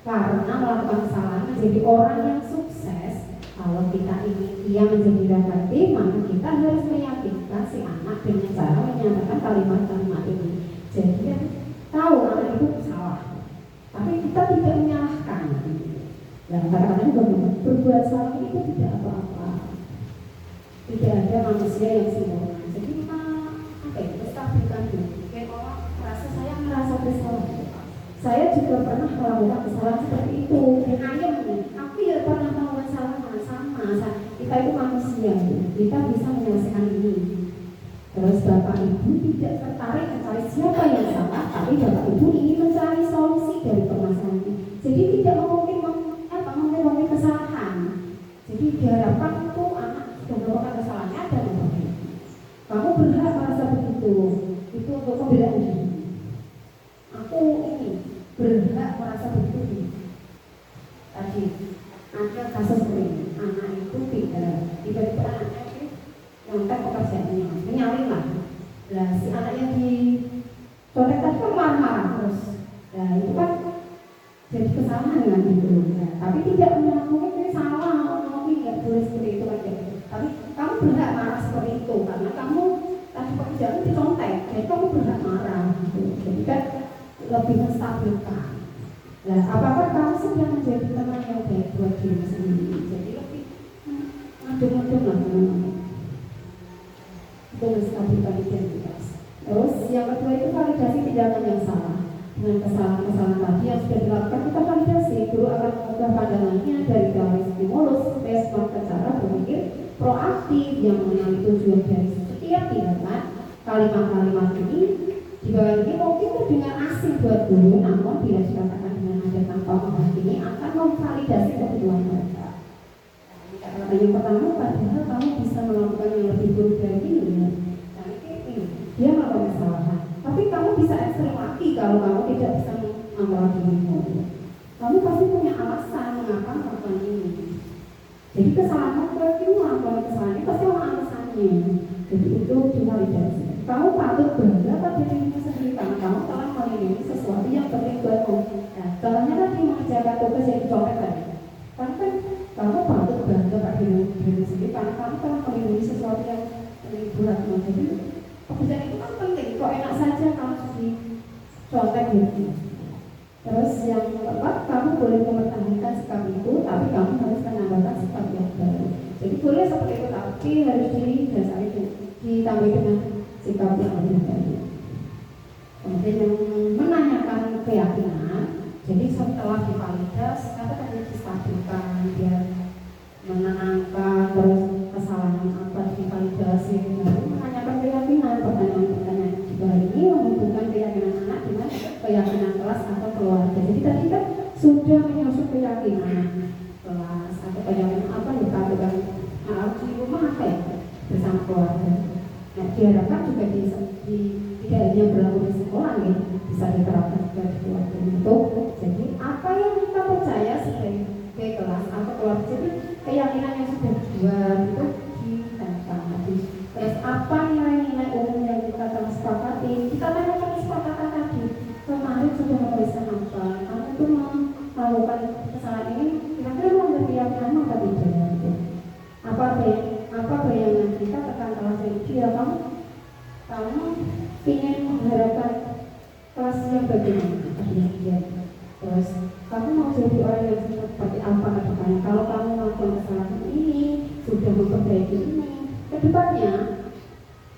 karena melakukan kesalahan menjadi orang yang sukses. Kalau kita ingin dia menjadi negatif, maka kita harus meyakinkan si anak dengan cara menyatakan kalimat-kalimat ini. Jadi kan tahu anak itu salah, tapi kita tidak menyalahkan. Dan kadang-kadang berbuat salah itu tidak apa-apa. Tidak ada manusia yang sempurna. Jadi kita stabilkan dulu. Kayak orang merasa bersalah. Saya juga pernah melakukan kesalahan seperti itu. Dan ayam, aku ya pernah melakukan kesalahan sama. Kita itu manusia, kita bisa menyelesaikan ini. Terus Bapak Ibu tidak tertarik mencari siapa yang salah, tapi Bapak Ibu ingin mencari solusi dari permasalahan ini. Jadi tidak mungkin kesalahan. Jadi diharapkan itu anak sudah melakukan kesalahannya ada memperbaiki. Kamu berhak merasa begitu. Itu untuk pembelaan diri. Aku ini berhak merasa begitu. Tadi ada kasus ini, anak itu tiba-tiba anaknya itu nyontek pekerjaannya, menyalin lah. Nah si anak yang dicontek tadi kan marah-marah terus. Nah itu kan jadi kesalahan dengan itu. Nah, tapi tidak mungkin ini salah, mungkin nggak boleh seperti itu aja. Tapi kamu berhak marah seperti itu karena kamu tadi pekerjaan dicontek, jadi kamu berhak marah. Gitu. Jadi kan lebih menstabilkan. Nah, apakah kamu sudah menjadi teman yang baik buat diri sendiri? Jadi lebih ngaduk-ngaduk lah teman-teman. Itu menstabilkan identitas. Terus yang kedua itu validasi tindakan yang salah. Dengan kesalahan-kesalahan tadi yang sudah dilakukan kita validasi, guru akan mengubah pandangannya dari teori stimulus supaya sebuah cara berpikir proaktif yang mengenali tujuan dari setiap tindakan. Kalimat-kalimat ini di bawah ini mungkin terdengar asing buat guru, namun bila dikatakan dengan nada tanpa menghakimi akan memvalidasi kebutuhan mereka. Karena yang pertama, padahal kamu bisa melakukan yang lebih buruk dari ini. Nah ini dia melakukan kesalahan. Tapi kamu bisa ekstrem lagi kalau kamu tidak bisa mengontrol dirimu. Kamu pasti punya alasan mengapa melakukan ini. Jadi kesalahan kamu melakukan kesalahan ini pasti ada alasannya. Jadi itu divalidasi. Kamu patut bangga pada dirimu sendiri karena kamu telah melindungi sesuatu yang penting buatmu. Nah, contohnya tadi mengerjakan tugas yang dicoret tadi. Karena kan kamu patut bangga pada dirimu sendiri karena kamu telah melindungi sesuatu yang penting buatmu. Jadi pekerjaan itu kan penting. Kok enak saja kamu dicontek gitu. Terus yang keempat, kamu boleh mempertahankan sikap itu, tapi kamu harus menambahkan sikap yang baru. Jadi boleh seperti itu, tapi harus didasari ditambah dengan sikap yang lebih baik. Kemudian yang menanyakan keyakinan. Jadi setelah divalidasi, katakan distabilkan, dia menenangkan, terus kesalahan apa divalidasi, lalu menanyakan keyakinan. Pertanyaan-pertanyaan juga ini menghubungkan keyakinan anak dengan keyakinan kelas atau keluarga. Jadi tadi kan sudah menyusun keyakinan kelas atau keyakinan apa ya, katakan di rumah apa ya bersama keluarga. Nah diharapkan juga tidak hanya berlaku di sekolah ya, bisa diterapkan juga di keluarga itu. Jadi apa yang kita percaya sebagai kelas atau keluarga, jadi keyakinan yang sudah dibuat itu ditempatkan. Terus apa nilai-nilai umum yang kita telah sepakati? Kita tanyakan kesepakatan tadi. Kemarin sudah menuliskan apa? Kamu itu rekan kelas yang dia kamu ingin mengharapkan kelas yang bagaimana? Terus kamu mau jadi orang yang seperti apa ke depannya? Kalau kamu melakukan kesalahan ini, sudah memperbaiki ini, ke depannya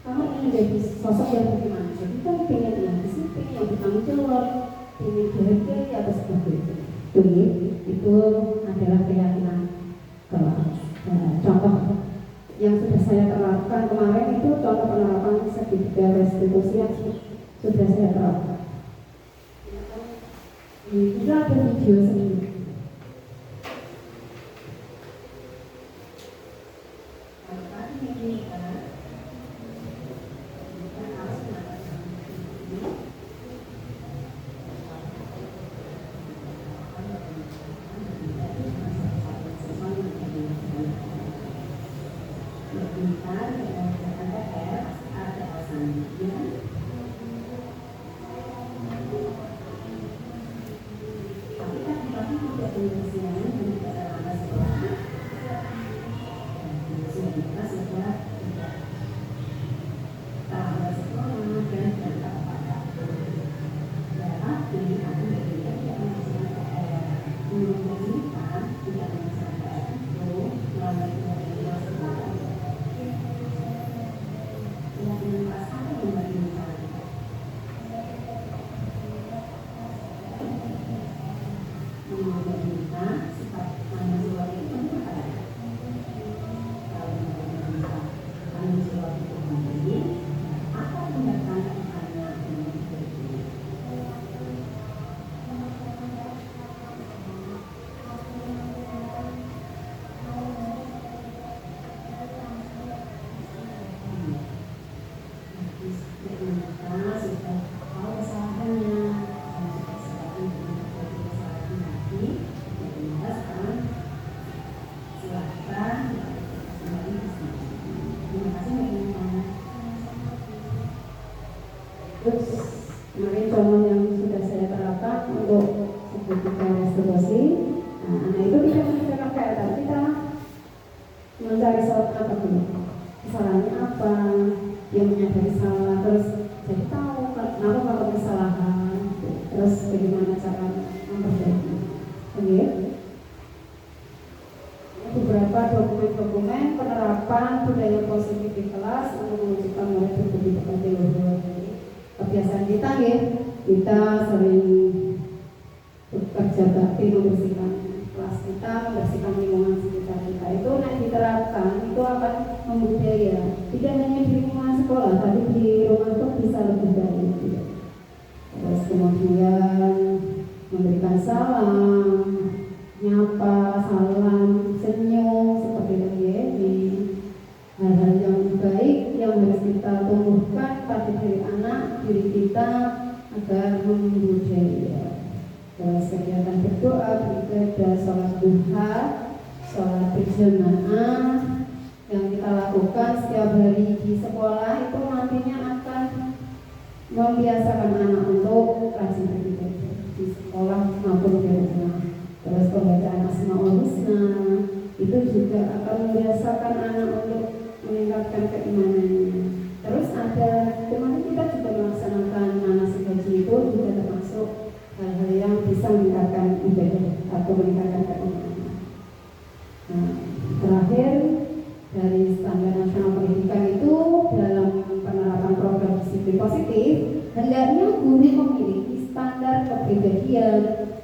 kamu ingin menjadi sosok yang bagaimana? Jadi kamu ingin yang disiplin, yang bertanggung jawab, ingin dihargai atau seperti itu. Itu adalah keyakinan kelas. Contoh yang sudah saya terapkan kemarin itu contoh penerapan segitiga restitusi yang sudah saya terapkan. Bisa ada video sendiri. Terus kemarin contoh yang sudah saya terapkan untuk segitiga restitusi, anak itu tidak mengerjakan PR, tapi kita mencari salah apa dulu, kesalahannya apa, dia menyadari salah, terus jadi tahu kenapa kalau kesalahan, terus bagaimana cara memperbaiki. Oke. Beberapa dokumen-dokumen penerapan budaya positif di kelas untuk mewujudkan murid berbudi pekerti luhur. Kebiasaan kita ya, kita sering bekerja bakti membersihkan kelas kita, membersihkan lingkungan sekitar kita. Itu nanti diterapkan, itu akan membudaya. Tidak hanya di lingkungan sekolah, tapi di rumah itu bisa lebih baik. Terus kemudian memberikan salam, nyapa, salam, senyum seperti ini. Hal-hal yang baik yang harus kita tumbuhkan pada diri anak, diri kita agar membudaya. Terus kegiatan berdoa, beribadah, sholat duha, sholat berjamaah yang kita lakukan setiap hari di sekolah itu nantinya akan membiasakan anak untuk rajin beribadah di sekolah maupun di rumah. Terus pembacaan Asmaul Husna itu juga akan membiasakan anak untuk meningkatkan keimanannya. Terus ada kemarin kita juga melaksanakan manasik haji itu juga termasuk hal-hal yang bisa meningkatkan ibadah atau meningkatkan keimanan. Nah, terakhir dari standar nasional pendidikan itu dalam penerapan program disiplin positif hendaknya guru memiliki standar kepribadian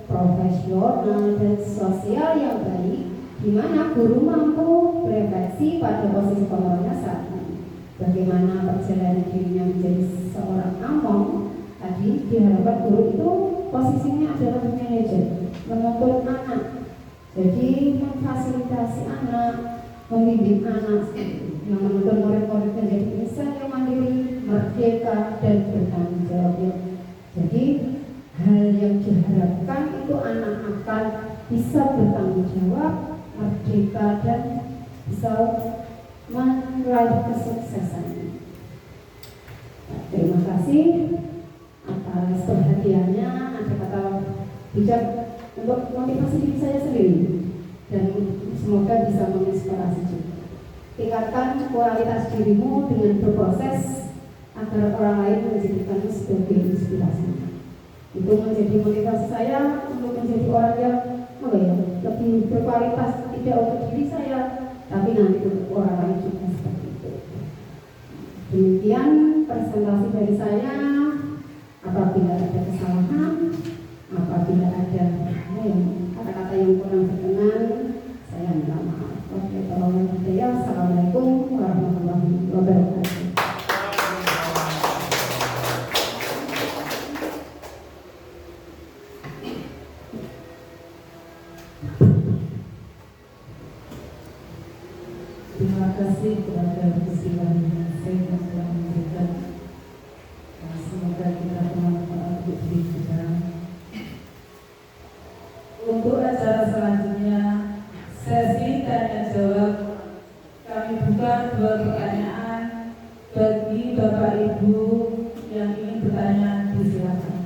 profesional dan sosial yang baik, di mana guru mampu berefleksi pada posisi pengelola saat ini. Bagaimana perjalanan dirinya menjadi seorang among, tadi diharapkan guru itu posisinya adalah manajer, menuntut anak. Jadi memfasilitasi anak, membimbing anak, yang menuntut murid-murid menjadi insan yang mandiri, merdeka dan bertanggung jawab. Jadi hal yang diharapkan itu anak akan bisa bertanggung jawab, merdeka dan bisa meraih kesuksesan. Terima kasih atas perhatiannya. Ada kata bijak untuk motivasi diri saya sendiri dan semoga bisa menginspirasi juga. Tingkatkan kualitas dirimu dengan berproses agar orang lain menjadikanmu sebagai inspirasi. Itu menjadi motivasi saya untuk menjadi orang yang lebih berkualitas, tidak untuk diri saya, tapi nanti untuk orang lain juga seperti itu. Demikian presentasi dari saya. Apabila ada kesalahan, apabila ada kata-kata yang kurang berkenan, saya minta maaf. Assalamualaikum warahmatullahi wabarakatuh. Terima kasih kepada peristiwa yang saya telah memberikan. Semoga kita bermanfaat untuk diri kita. Untuk acara selanjutnya, sesi tanya jawab, kami buka 2 pertanyaan bagi Bapak Ibu yang ingin bertanya, disilakan.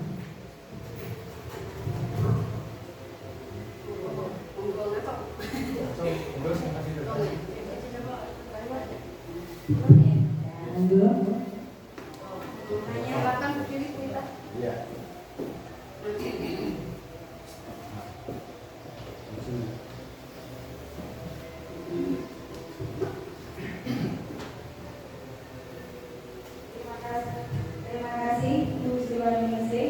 Terima kasih Bu Sriwaningsih.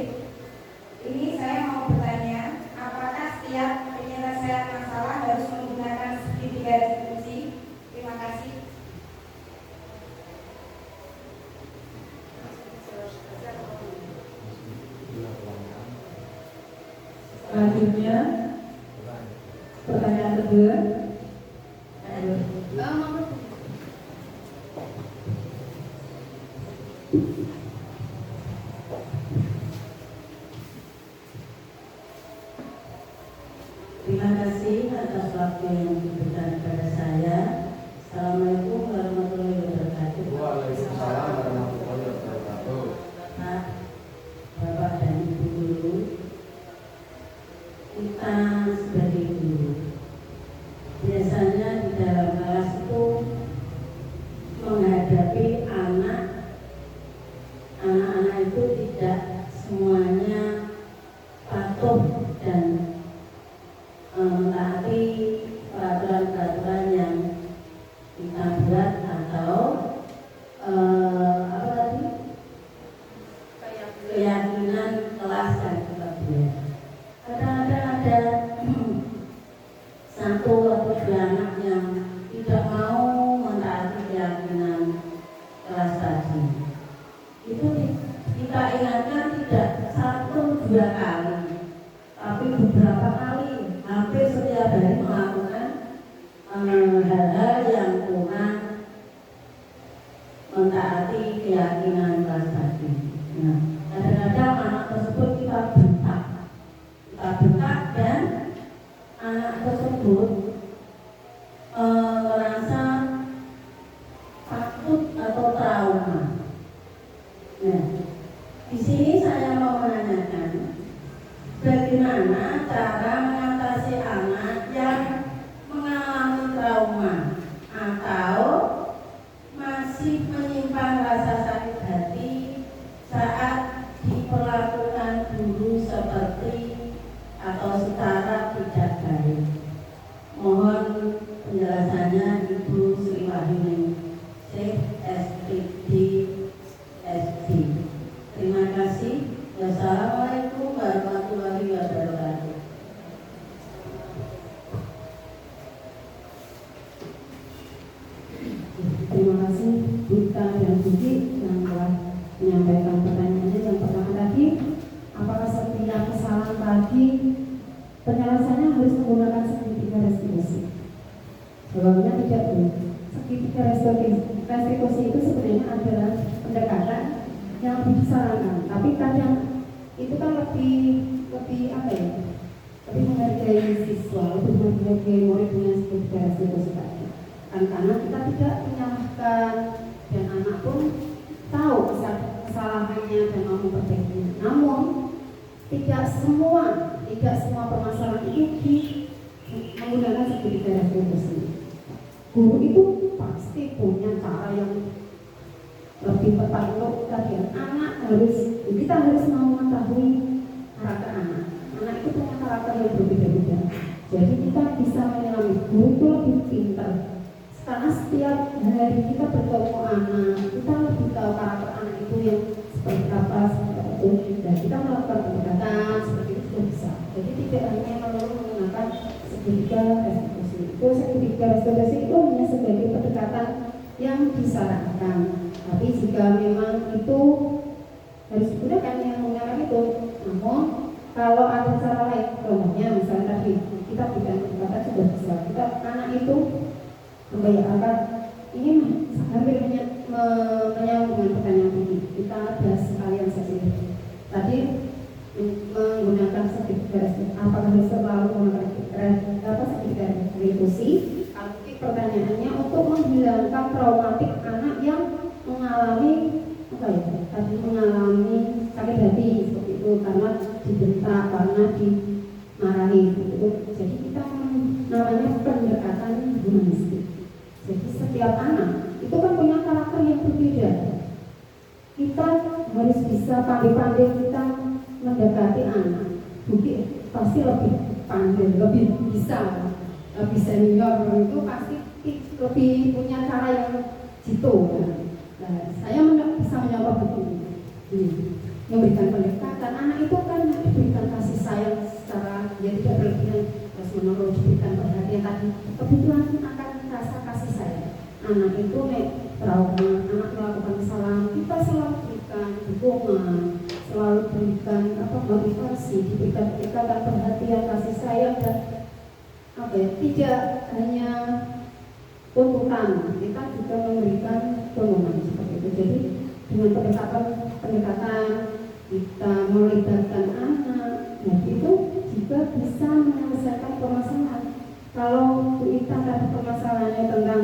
Ini saya mau bertanya, apakah setiap penyelesaian masalah harus menggunakan segitiga diskusi? Terima kasih. Selanjutnya, pertanyaan kedua. Terima kasih atas waktu yang diberikan kepada saya. Assalamualaikum warahmatullahi wabarakatuh. Waalaikumsalam warahmatullahi wabarakatuh. Pak, Bapak dan Ibu guru, kita sebagai guru biasanya di dalam kelas itu menghadapi anak-anak itu tidak semuanya patuh dan mentaati peraturan-peraturan yang kita buat atau keyakinan kelas yang kita buat. Kadang-kadang ada satu atau dua anak yang tidak mau mentaati keyakinan kelas tadi. Itu kita ingatkan tidak 1-2 kali, tapi beberapa kali, hampir setiap hari melakukan hal-hal yang kurang mentaati keyakinan kelas tadi. Nah, kadang-kadang anak tersebut kita bentak dan anak tersebut merasa takut atau trauma. Nah, di sini saya mau menanyakan, bagaimana cara mengatasi anak yang mengalami trauma atau masih menyimpan rasa sakit hati saat diperlakukan guru seperti atau secara tidak baik. Mohon penjelasannya Ibu Sriwaningsih SPD SD. Terima kasih. Wassalamualaikum warahmatullahi wabarakatuh. Terima kasih Buta dan Budi yang telah menyampaikan pertanyaannya. Yang pertama tadi, apakah setiap kesalahan tadi penyelesaiannya harus menggunakan segitiga restitusi? Jawabnya tidak boleh. Segitiga restitusi itu sebenarnya adalah pendekatan yang lebih disarankan, tapi kadang itu kan lebih lebih menghargai siswa, lebih menghargai murid dengan segitiga restitusi tadi. Karena kita tidak menyalahkan dan anak pun tahu kesalahannya dan mau memperbaikinya. Namun tidak semua permasalahan itu menggunakan segitiga restitusi. Guru itu paksa pasti punya cara yang lebih tepat untuk tadi. Anak kita harus mau mengetahui karakter anak. Anak itu punya karakter yang berbeda-beda. Jadi kita bisa menyelami guru itu lebih pintar. Karena setiap hari kita bertemu anak, kita lebih tahu karakter anak itu yang seperti apa, dan kita melakukan pendekatan seperti itu bisa. Jadi tidak hanya melulu menggunakan segitiga restitusi. Itu segitiga restitusi itu hanya sebagai pendekatan yang disarankan. Tapi jika memang itu harus digunakan yang mengarah itu, namun kalau ada cara lain, contohnya misalnya tadi kita berikan pendekatan sudah bisa. Kita anak itu membayangkan ini hampir menyambung dengan pertanyaan ini. Kita ada sekalian saja. Tadi menggunakan segitiga restitusi, apakah harus selalu menggunakan segitiga restitusi? Pertanyaannya untuk menghilangkan traumatik anak yang mengalami mengalami sakit hati seperti itu karena dibentak, karena dimarahi gitu. Jadi kita namanya pendekatan humanistik. Jadi setiap anak itu kan punya karakter yang berbeda. Kita harus bisa pandai-pandai kita mendekati anak. Mungkin pasti lebih pandai, lebih bisa, lebih senior itu pasti lebih punya cara yang jitu. Nah, saya bisa menjawab begini, memberikan pendekatan anak itu kan diberikan kasih sayang secara ya tidak berlebihan, terus menerus diberikan perhatian tadi. Kebetulan akan rasa kasih sayang. Anak itu trauma, anak melakukan kesalahan, kita selalu berikan dukungan, selalu berikan motivasi, diberikan perhatian, kasih sayang dan tidak hanya tuntutan, kita juga memberikan dorongan seperti itu. Jadi dengan pendekatan kita melibatkan anak, nah itu juga bisa menyelesaikan permasalahan. Kalau kita tadi permasalahannya tentang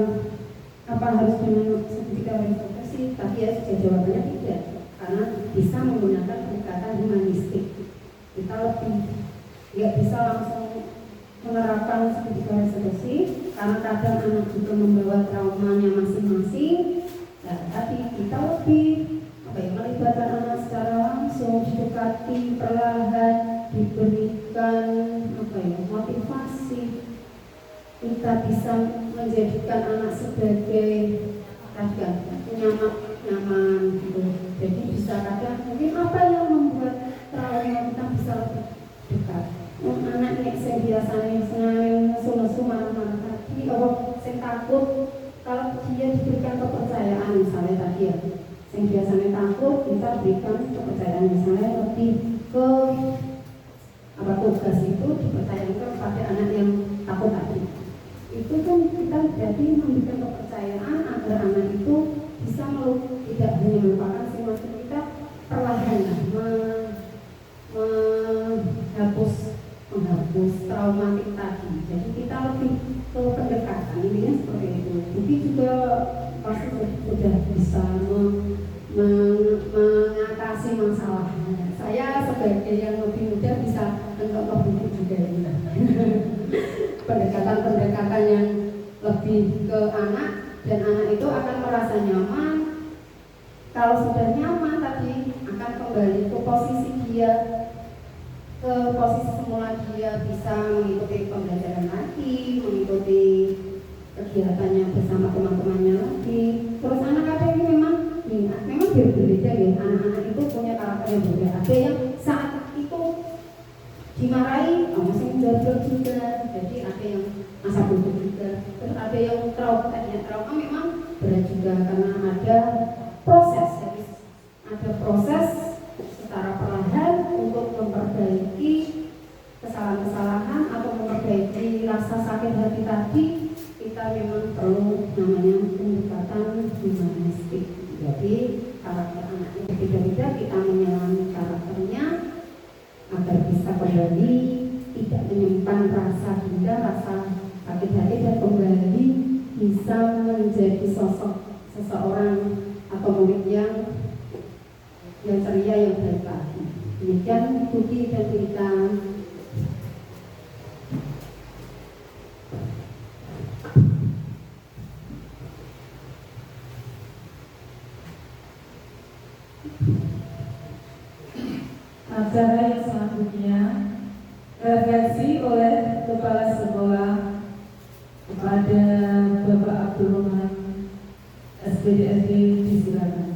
apa harus dengan segitiga restitusi, tapi ya sudah jawabannya tidak, karena bisa menggunakan pendekatan humanistik. Kita lebih nggak bisa langsung menerapkan segitiga restitusi karena kadang anak juga membawa traumanya masing-masing. Nah, tapi kita lebih melibatkan anak secara langsung, didekati perlahan, diberikan motivasi. Kita bisa menjadikan anak sebagai nyaman gitu. Jadi bisa kadang mungkin apa yang membuat trauma kita bisa lebih dekat. Anak ini saya biasanya nesu-nesu marah-marah tadi, saya takut kalau dia diberikan kepercayaan misalnya tadi ya, yang biasanya takut kita berikan kepercayaan misalnya lebih ke tugas itu dipercayakan kepada anak yang takut tadi. Itu kan kita jadi memberikan kepercayaan agar anak itu bisa tidak hanya melupakan masing-masing, kita perlahan menghapus traumatik tadi. Jadi kita lebih ke pendekatan, intinya seperti itu. Mungkin juga pasti sudah bisa mengatasi masalah. Saya sebagai yang lebih muda bisa mencontoh buku juga ini. Pendekatan yang lebih ke anak, dan anak itu akan merasa nyaman. Kalau sudah nyaman tadi akan kembali ke posisi dia, ke posisi semula, dia bisa mengikuti pembelajaran lagi, mengikuti kegiatannya bersama teman-temannya lagi. Terus anak ada ini memang berbeda ya. Anak-anak itu punya karakter yang berbeda. Ada yang saat itu dimarahi, masih menjawab juga. Jadi ada yang masa bodoh juga. Terus ada yang trauma memang berat juga karena ada proses. Jadi ada proses secara perlahan untuk memperbaiki kesalahan-kesalahan atau memperbaiki rasa sakit hati tadi. Kita memang perlu namanya pendekatan humanistik. Jadi karakter anaknya berbeda-beda, kita menyelami karakternya agar bisa kembali tidak menyimpan rasa ginda, rasa sakit hati, dan kembali bisa menjadi sosok seseorang atau murid yang ceria, yang baik lagi. Demikian Tuti dan Rita. Acara yang selanjutnya refleksi oleh Kepala Sekolah kepada Bapak Abdul Rahman SPDSD disilakan.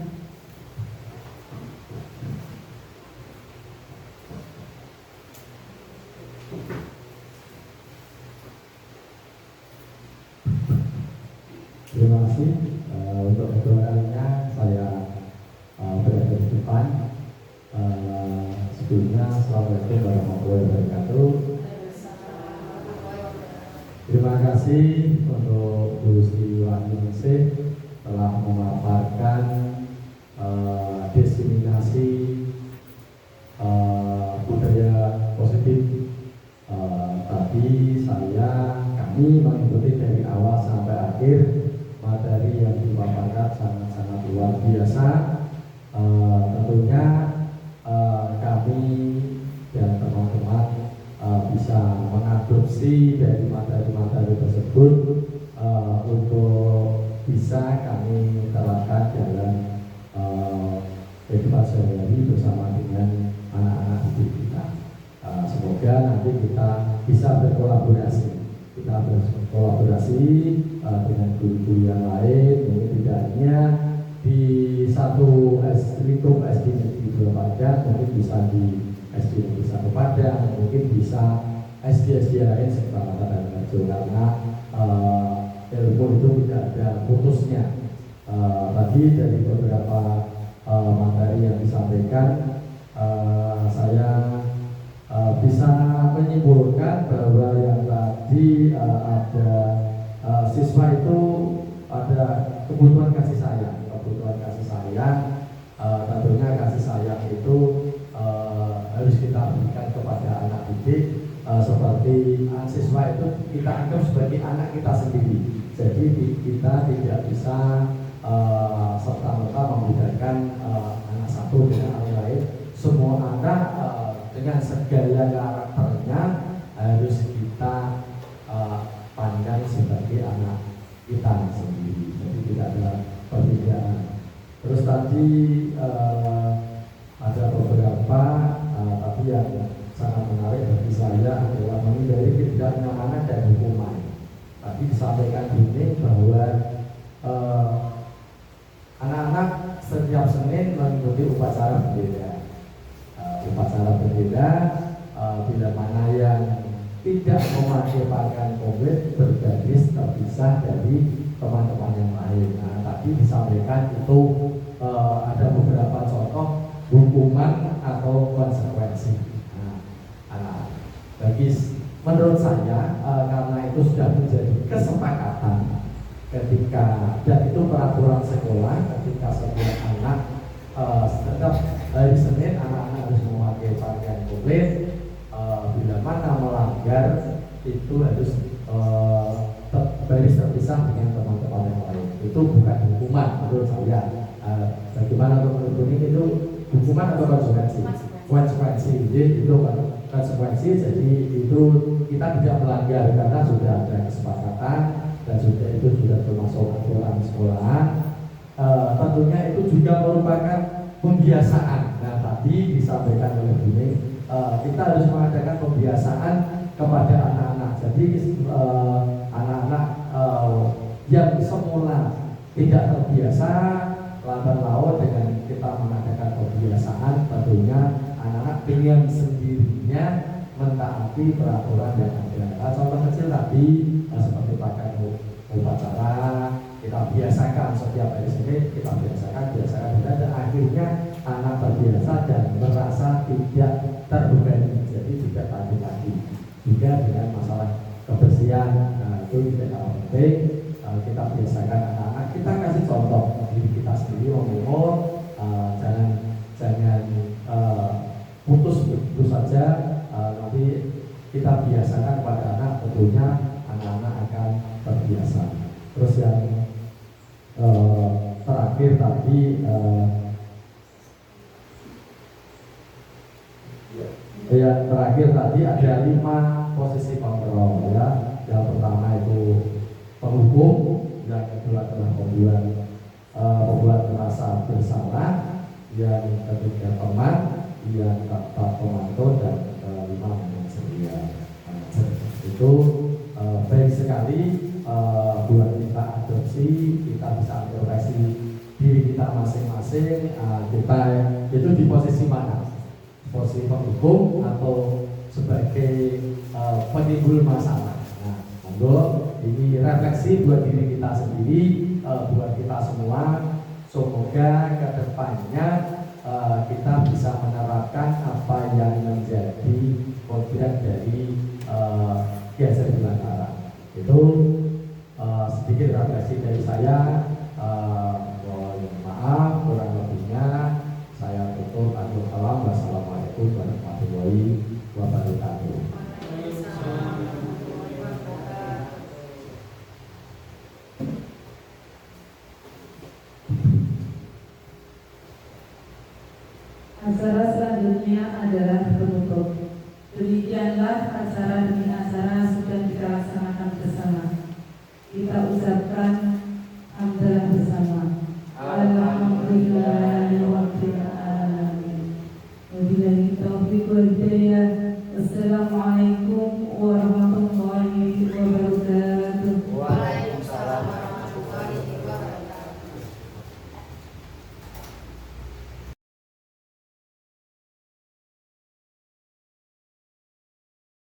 Terima kasih. Untuk kedua kalinya saya berada di depan. Sebelumnya Assalamualaikum warahmatullahi wabarakatuh. Terima kasih untuk Bu Sri Wahyuningsih telah memaparkan diseminasi budaya positif. Tadi kami mengikuti dari awal sampai akhir. Materi yang dipaparkan sangat-sangat luar biasa. Tentunya kami dan teman-teman bisa mengadopsi dari materi-materi tersebut untuk bisa kami terapkan dalam kehidupan sehari-hari bersama dengan anak-anak didik kita. Semoga nanti kita bisa berkolaborasi. Kita berkolaborasi dengan guru-guru yang lain, mungkin tidak hanya di satu lingkup SD Negeri 2 Padang, mungkin bisa di SD Negeri 1 Padang, mungkin bisa SD-SD lain serta Kota karena ilmu itu tidak ada putusnya. Tadi dari beberapa materi yang disampaikan, saya bisa menyimpulkan bahwa yang tadi ada siswa itu ada kebutuhan kasih sayang. Tentunya kasih sayang itu harus kita berikan kepada anak didik. Seperti siswa itu kita anggap sebagai anak kita sendiri. Jadi kita tidak bisa serta-merta membedakan anak satu dengan anak lain. Semua anak dengan segala karakternya harus kita pandang sebagai anak kita sendiri. Jadi tidak ada perbedaan. Terus tadi ada beberapa tapi yang sangat menarik bagi saya adalah menghindari ketidaknyamanan dan hukuman. Tadi disampaikan ini bahwa anak-anak setiap Senin mengikuti upacara berbeda. Bila mana yang tidak memakai pakaian komplit bergaris terpisah dari teman-teman yang lain. Nah, tadi disampaikan itu ada beberapa contoh hukuman atau konsekuensi. Menurut saya karena itu sudah menjadi kesepakatan ketika dan itu peraturan sekolah ketika setiap anak setiap hari Senin anak-anak harus memakai pakaian komplit. Bila mana melanggar itu harus baris terpisah dengan teman-teman yang lain. Itu bukan hukuman menurut saya. Bagaimana menurut ini itu hukuman atau konsekuensi? Konsekuensi, jadi itu konsekuensi. Jadi itu kita tidak melanggar karena sudah ada kesepakatan dan itu sudah termasuk aturan sekolah. Tentunya itu juga merupakan pembiasaan. Nah, tadi disampaikan oleh Bune, kita harus mengadakan pembiasaan kepada anak-anak. Jadi anak-anak yang semula tidak terbiasa lambat laun dengan kita mengadakan pembiasaan, tentunya anak-anak dengan sendirinya mentaati peraturan yang ada. Contoh kecil tadi seperti pakai upacara, kita biasakan setiap hari Senin, kita biasakan dan akhirnya anak terbiasa dan merasa tidak terbebani. Jadi tidak tadi juga dengan masalah kebersihan. Nah, itu tidak kalah penting. Kita biasakan anak-anak, kita kasih contoh diri kita sendiri mengukur, jangan putus begitu saja. Nanti kita biasakan kepada anak, tentunya anak-anak akan terbiasa. Terus yang terakhir tadi ada 5 posisi kontrol ya. Yang pertama itu penghukum, yang kedua adalah pembuat merasa bersalah, yang ketiga teman, yang keempat pemantau, dan kelima mensedia. Itu baik sekali buat kita adopsi, kita bisa introspeksi diri kita masing-masing. Kita itu di posisi mana? Posisi pendukung atau sebagai penimbul masalah. Nah, monggo ini refleksi buat diri kita sendiri, buat kita semua. Semoga kedepannya kita bisa menerapkan apa yang menjadi kodrat dari geser Bintara. Itu sedikit refleksi dari saya. Mohon maaf kurang lebihnya. Saya tutup. Wassalamualaikum warahmatullahi wabarakatuh. Acara selanjutnya adalah